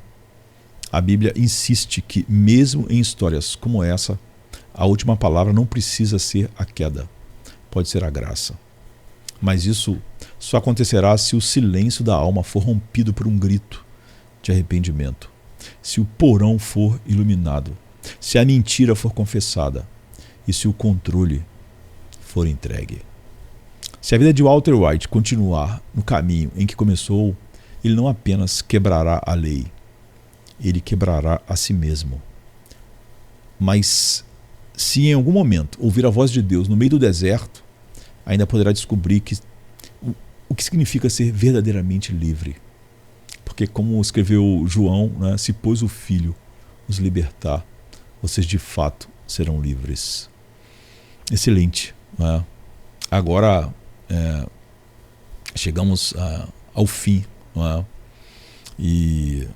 a Bíblia insiste que, mesmo em histórias como essa, a última palavra não precisa ser a queda, pode ser a graça. Mas isso só acontecerá se o silêncio da alma for rompido por um grito de arrependimento, se o porão for iluminado, se a mentira for confessada e se o controle for entregue. Se a vida de Walter White continuar no caminho em que começou, ele não apenas quebrará a lei, ele quebrará a si mesmo. Mas se em algum momento ouvir a voz de Deus no meio do deserto, ainda poderá descobrir o que significa ser verdadeiramente livre. Porque, como escreveu João, né, se pois o Filho os libertar, vocês de fato serão livres. Excelente. Né? Agora chegamos ao fim. Né? E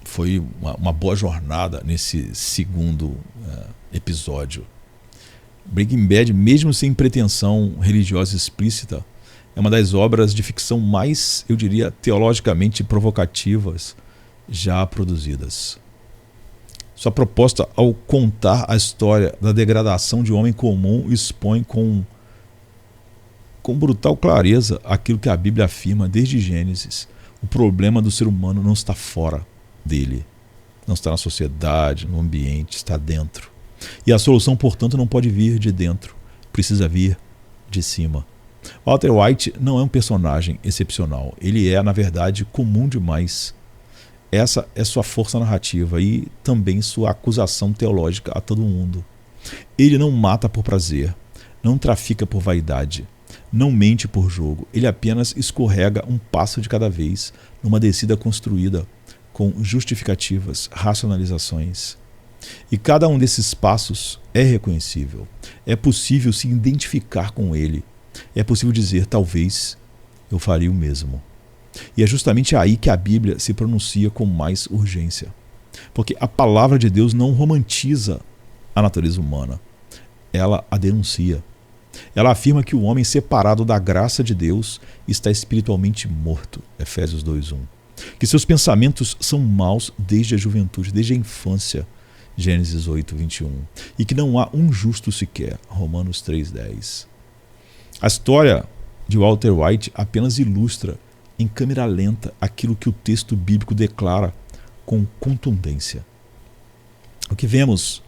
foi uma boa jornada nesse segundo episódio. Breaking Bad, mesmo sem pretensão religiosa explícita, é uma das obras de ficção mais, eu diria, teologicamente provocativas já produzidas. Sua proposta ao contar a história da degradação de um homem comum expõe com brutal clareza aquilo que a Bíblia afirma desde Gênesis. O problema do ser humano não está fora dele, não está na sociedade, no ambiente, está dentro. E a solução, portanto, não pode vir de dentro, precisa vir de cima. Walter White não é um personagem excepcional, ele é, na verdade, comum demais. Essa é sua força narrativa e também sua acusação teológica a todo mundo. Ele não mata por prazer, não trafica por vaidade, não mente por jogo, ele apenas escorrega um passo de cada vez numa descida construída com justificativas, racionalizações. E cada um desses passos é reconhecível. É possível se identificar com ele. É possível dizer, talvez eu faria o mesmo. E é justamente aí que a Bíblia se pronuncia com mais urgência. Porque a palavra de Deus não romantiza a natureza humana. Ela a denuncia. Ela afirma que o homem separado da graça de Deus está espiritualmente morto. Efésios 2:1. Que seus pensamentos são maus desde a juventude, desde a infância. Gênesis 8:21. E que não há um justo sequer. Romanos 3:10. A história de Walter White apenas ilustra em câmera lenta aquilo que o texto bíblico declara com contundência. O que vemos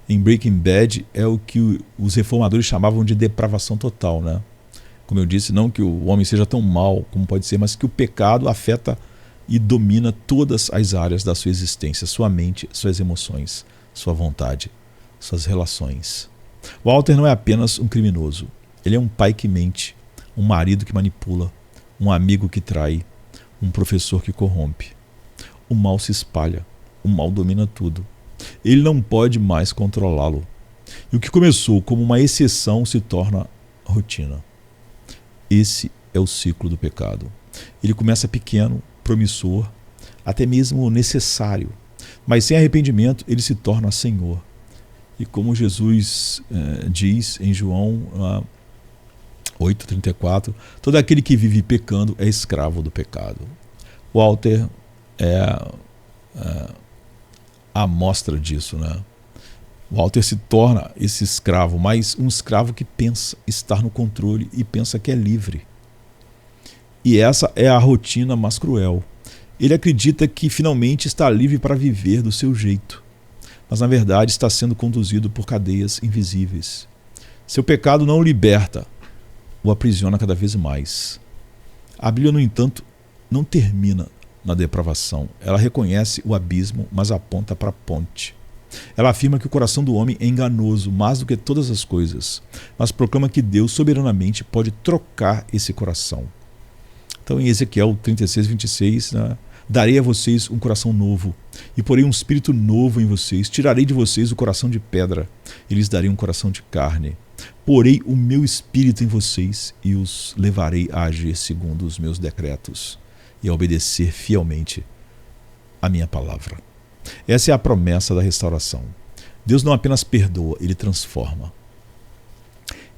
em Breaking Bad é o que os reformadores chamavam de depravação total, né? Como eu disse, não que o homem seja tão mau como pode ser, mas que o pecado afeta e domina todas as áreas da sua existência, sua mente, suas emoções, sua vontade, suas relações. Walter não é apenas um criminoso, ele é um pai que mente, um marido que manipula, um amigo que trai, um professor que corrompe. O mal se espalha, o mal domina tudo. Ele não pode mais controlá-lo. E o que começou como uma exceção se torna rotina. Esse é o ciclo do pecado. Ele começa pequeno, promissor, até mesmo necessário. Mas sem arrependimento ele se torna Senhor. E como Jesus diz em João 8:34, todo aquele que vive pecando é escravo do pecado. Walter é a amostra disso, né? Walter se torna esse escravo, mas um escravo que pensa estar no controle e pensa que é livre. E essa é a rotina mais cruel. Ele acredita que finalmente está livre para viver do seu jeito, mas na verdade está sendo conduzido por cadeias invisíveis. Seu pecado não o liberta, o aprisiona cada vez mais. A Bíblia, no entanto, não termina na depravação. Ela reconhece o abismo, mas aponta para a ponte. Ela afirma que o coração do homem é enganoso mais do que todas as coisas, mas proclama que Deus soberanamente pode trocar esse coração. Então, em Ezequiel 36:26, né, darei a vocês um coração novo e porei um espírito novo em vocês. Tirarei de vocês o coração de pedra e lhes darei um coração de carne. Porei o meu espírito em vocês e os levarei a agir segundo os meus decretos e a obedecer fielmente a minha palavra. Essa é a promessa da restauração. Deus não apenas perdoa, Ele transforma.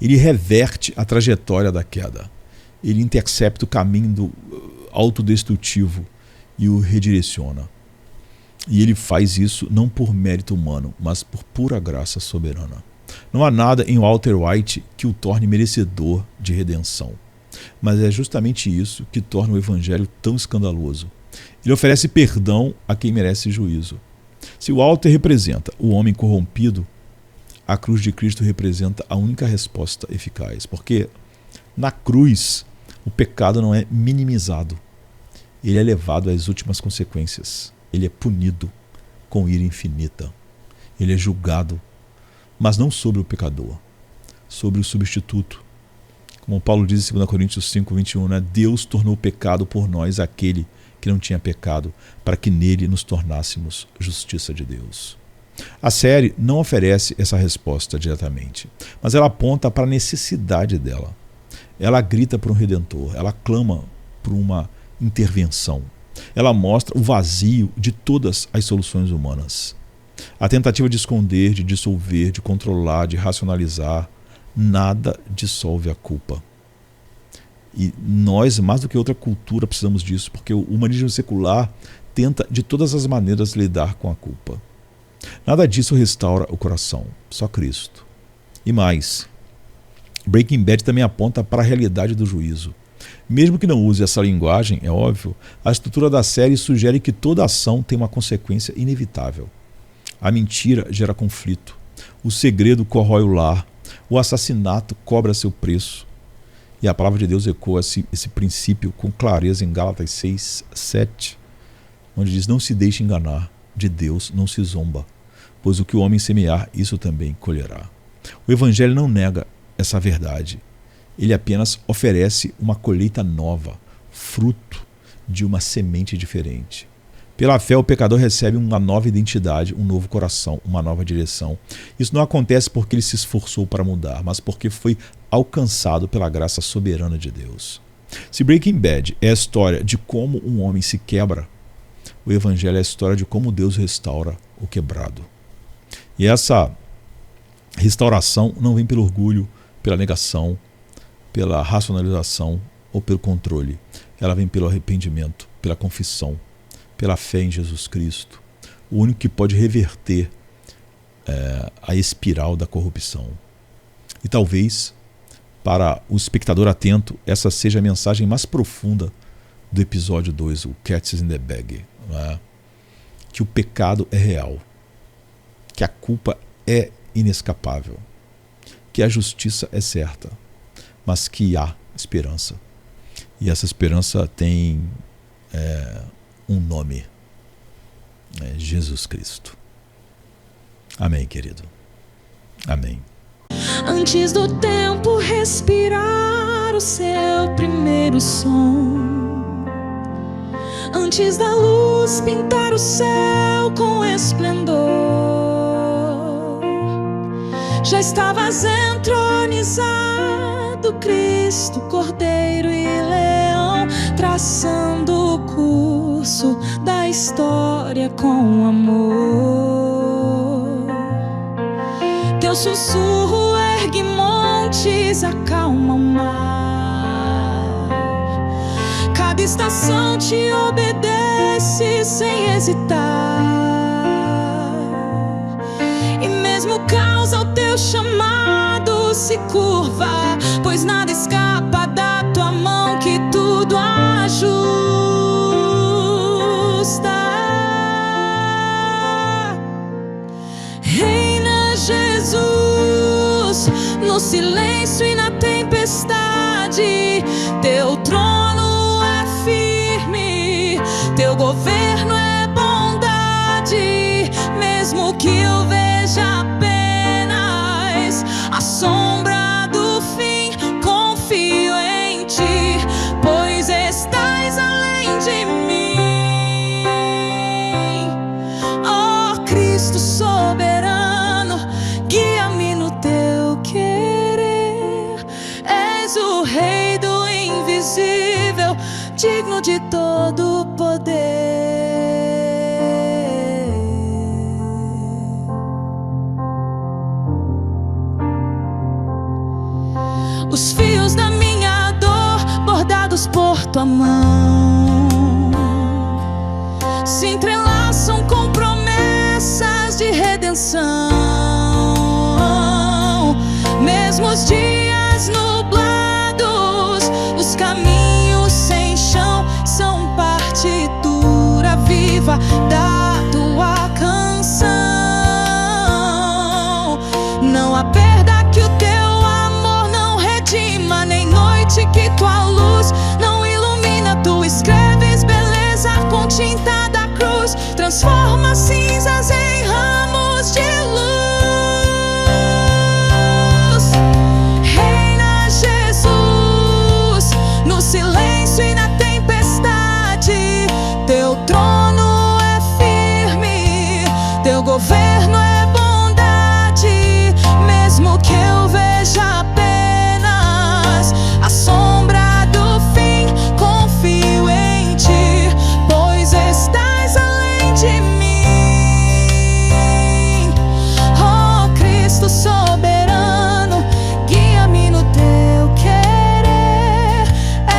Ele reverte a trajetória da queda. Ele intercepta o caminho do autodestrutivo e o redireciona. E Ele faz isso não por mérito humano, mas por pura graça soberana. Não há nada em Walter White que o torne merecedor de redenção. Mas é justamente isso que torna o Evangelho tão escandaloso. Ele oferece perdão a quem merece juízo. Se o Walter representa o homem corrompido, a cruz de Cristo representa a única resposta eficaz. Porque na cruz o pecado não é minimizado. Ele é levado às últimas consequências. Ele é punido com ira infinita. Ele é julgado, mas não sobre o pecador, sobre o substituto. Como Paulo diz em 2 Coríntios 5:21, né? Deus tornou pecado por nós aquele que não tinha pecado, para que nele nos tornássemos justiça de Deus. A série não oferece essa resposta diretamente, mas ela aponta para a necessidade dela. Ela grita por um redentor, ela clama por uma intervenção. Ela mostra o vazio de todas as soluções humanas. A tentativa de esconder, de dissolver, de controlar, de racionalizar, nada dissolve a culpa. E nós, mais do que outra cultura, precisamos disso, porque o humanismo secular tenta de todas as maneiras lidar com a culpa. Nada disso restaura o coração, só Cristo. E mais, Breaking Bad também aponta para a realidade do juízo. Mesmo que não use essa linguagem, é óbvio, a estrutura da série sugere que toda ação tem uma consequência inevitável. A mentira gera conflito, o segredo corrói o lar, o assassinato cobra seu preço. E a palavra de Deus ecoa esse princípio com clareza em Gálatas 6:7, onde diz: não se deixe enganar, de Deus não se zomba, pois o que o homem semear, isso também colherá. O Evangelho não nega essa verdade, ele apenas oferece uma colheita nova, fruto de uma semente diferente. Pela fé, o pecador recebe uma nova identidade, um novo coração, uma nova direção. Isso não acontece porque ele se esforçou para mudar, mas porque foi alcançado pela graça soberana de Deus. Se Breaking Bad é a história de como um homem se quebra, o Evangelho é a história de como Deus restaura o quebrado. E essa restauração não vem pelo orgulho, pela negação, pela racionalização ou pelo controle. Ela vem pelo arrependimento, pela confissão, pela fé em Jesus Cristo, o único que pode reverter a espiral da corrupção. E talvez, para o espectador atento, essa seja a mensagem mais profunda do episódio 2, o Cats in the Bag. Né? Que o pecado é real, que a culpa é inescapável, que a justiça é certa, mas que há esperança. E essa esperança tem um nome, Jesus Cristo. Amém, querido. Amém. Antes do tempo respirar o seu primeiro som, antes da luz pintar o céu com esplendor, já estavas entronizado, Cristo, Cordeiro e Leão, traçando o curso da história com amor. Teu sussurro ergue montes, acalma o mar. Cada estação te obedece sem hesitar. E mesmo o caos ao teu chamado se curva, pois nada escapa da tua mão que tudo ajusta. Reina Jesus, no silêncio e na tempestade, teu trono é firme, teu governo é bondade, mesmo que o digno de todo poder. Os fios da minha dor, bordados por tua mão, se entrelaçam com promessas de redenção. Mesmo os dias nublados, os caminhos sem chão, são partitura viva da tua canção. Não há perda que o teu amor não redima, nem noite que tua luz não ilumina. Tu escreves beleza com tinta da cruz, transforma cinzas em ramos de luz. Reina Jesus no silêncio e na tempestade. Teu trono é firme, teu governo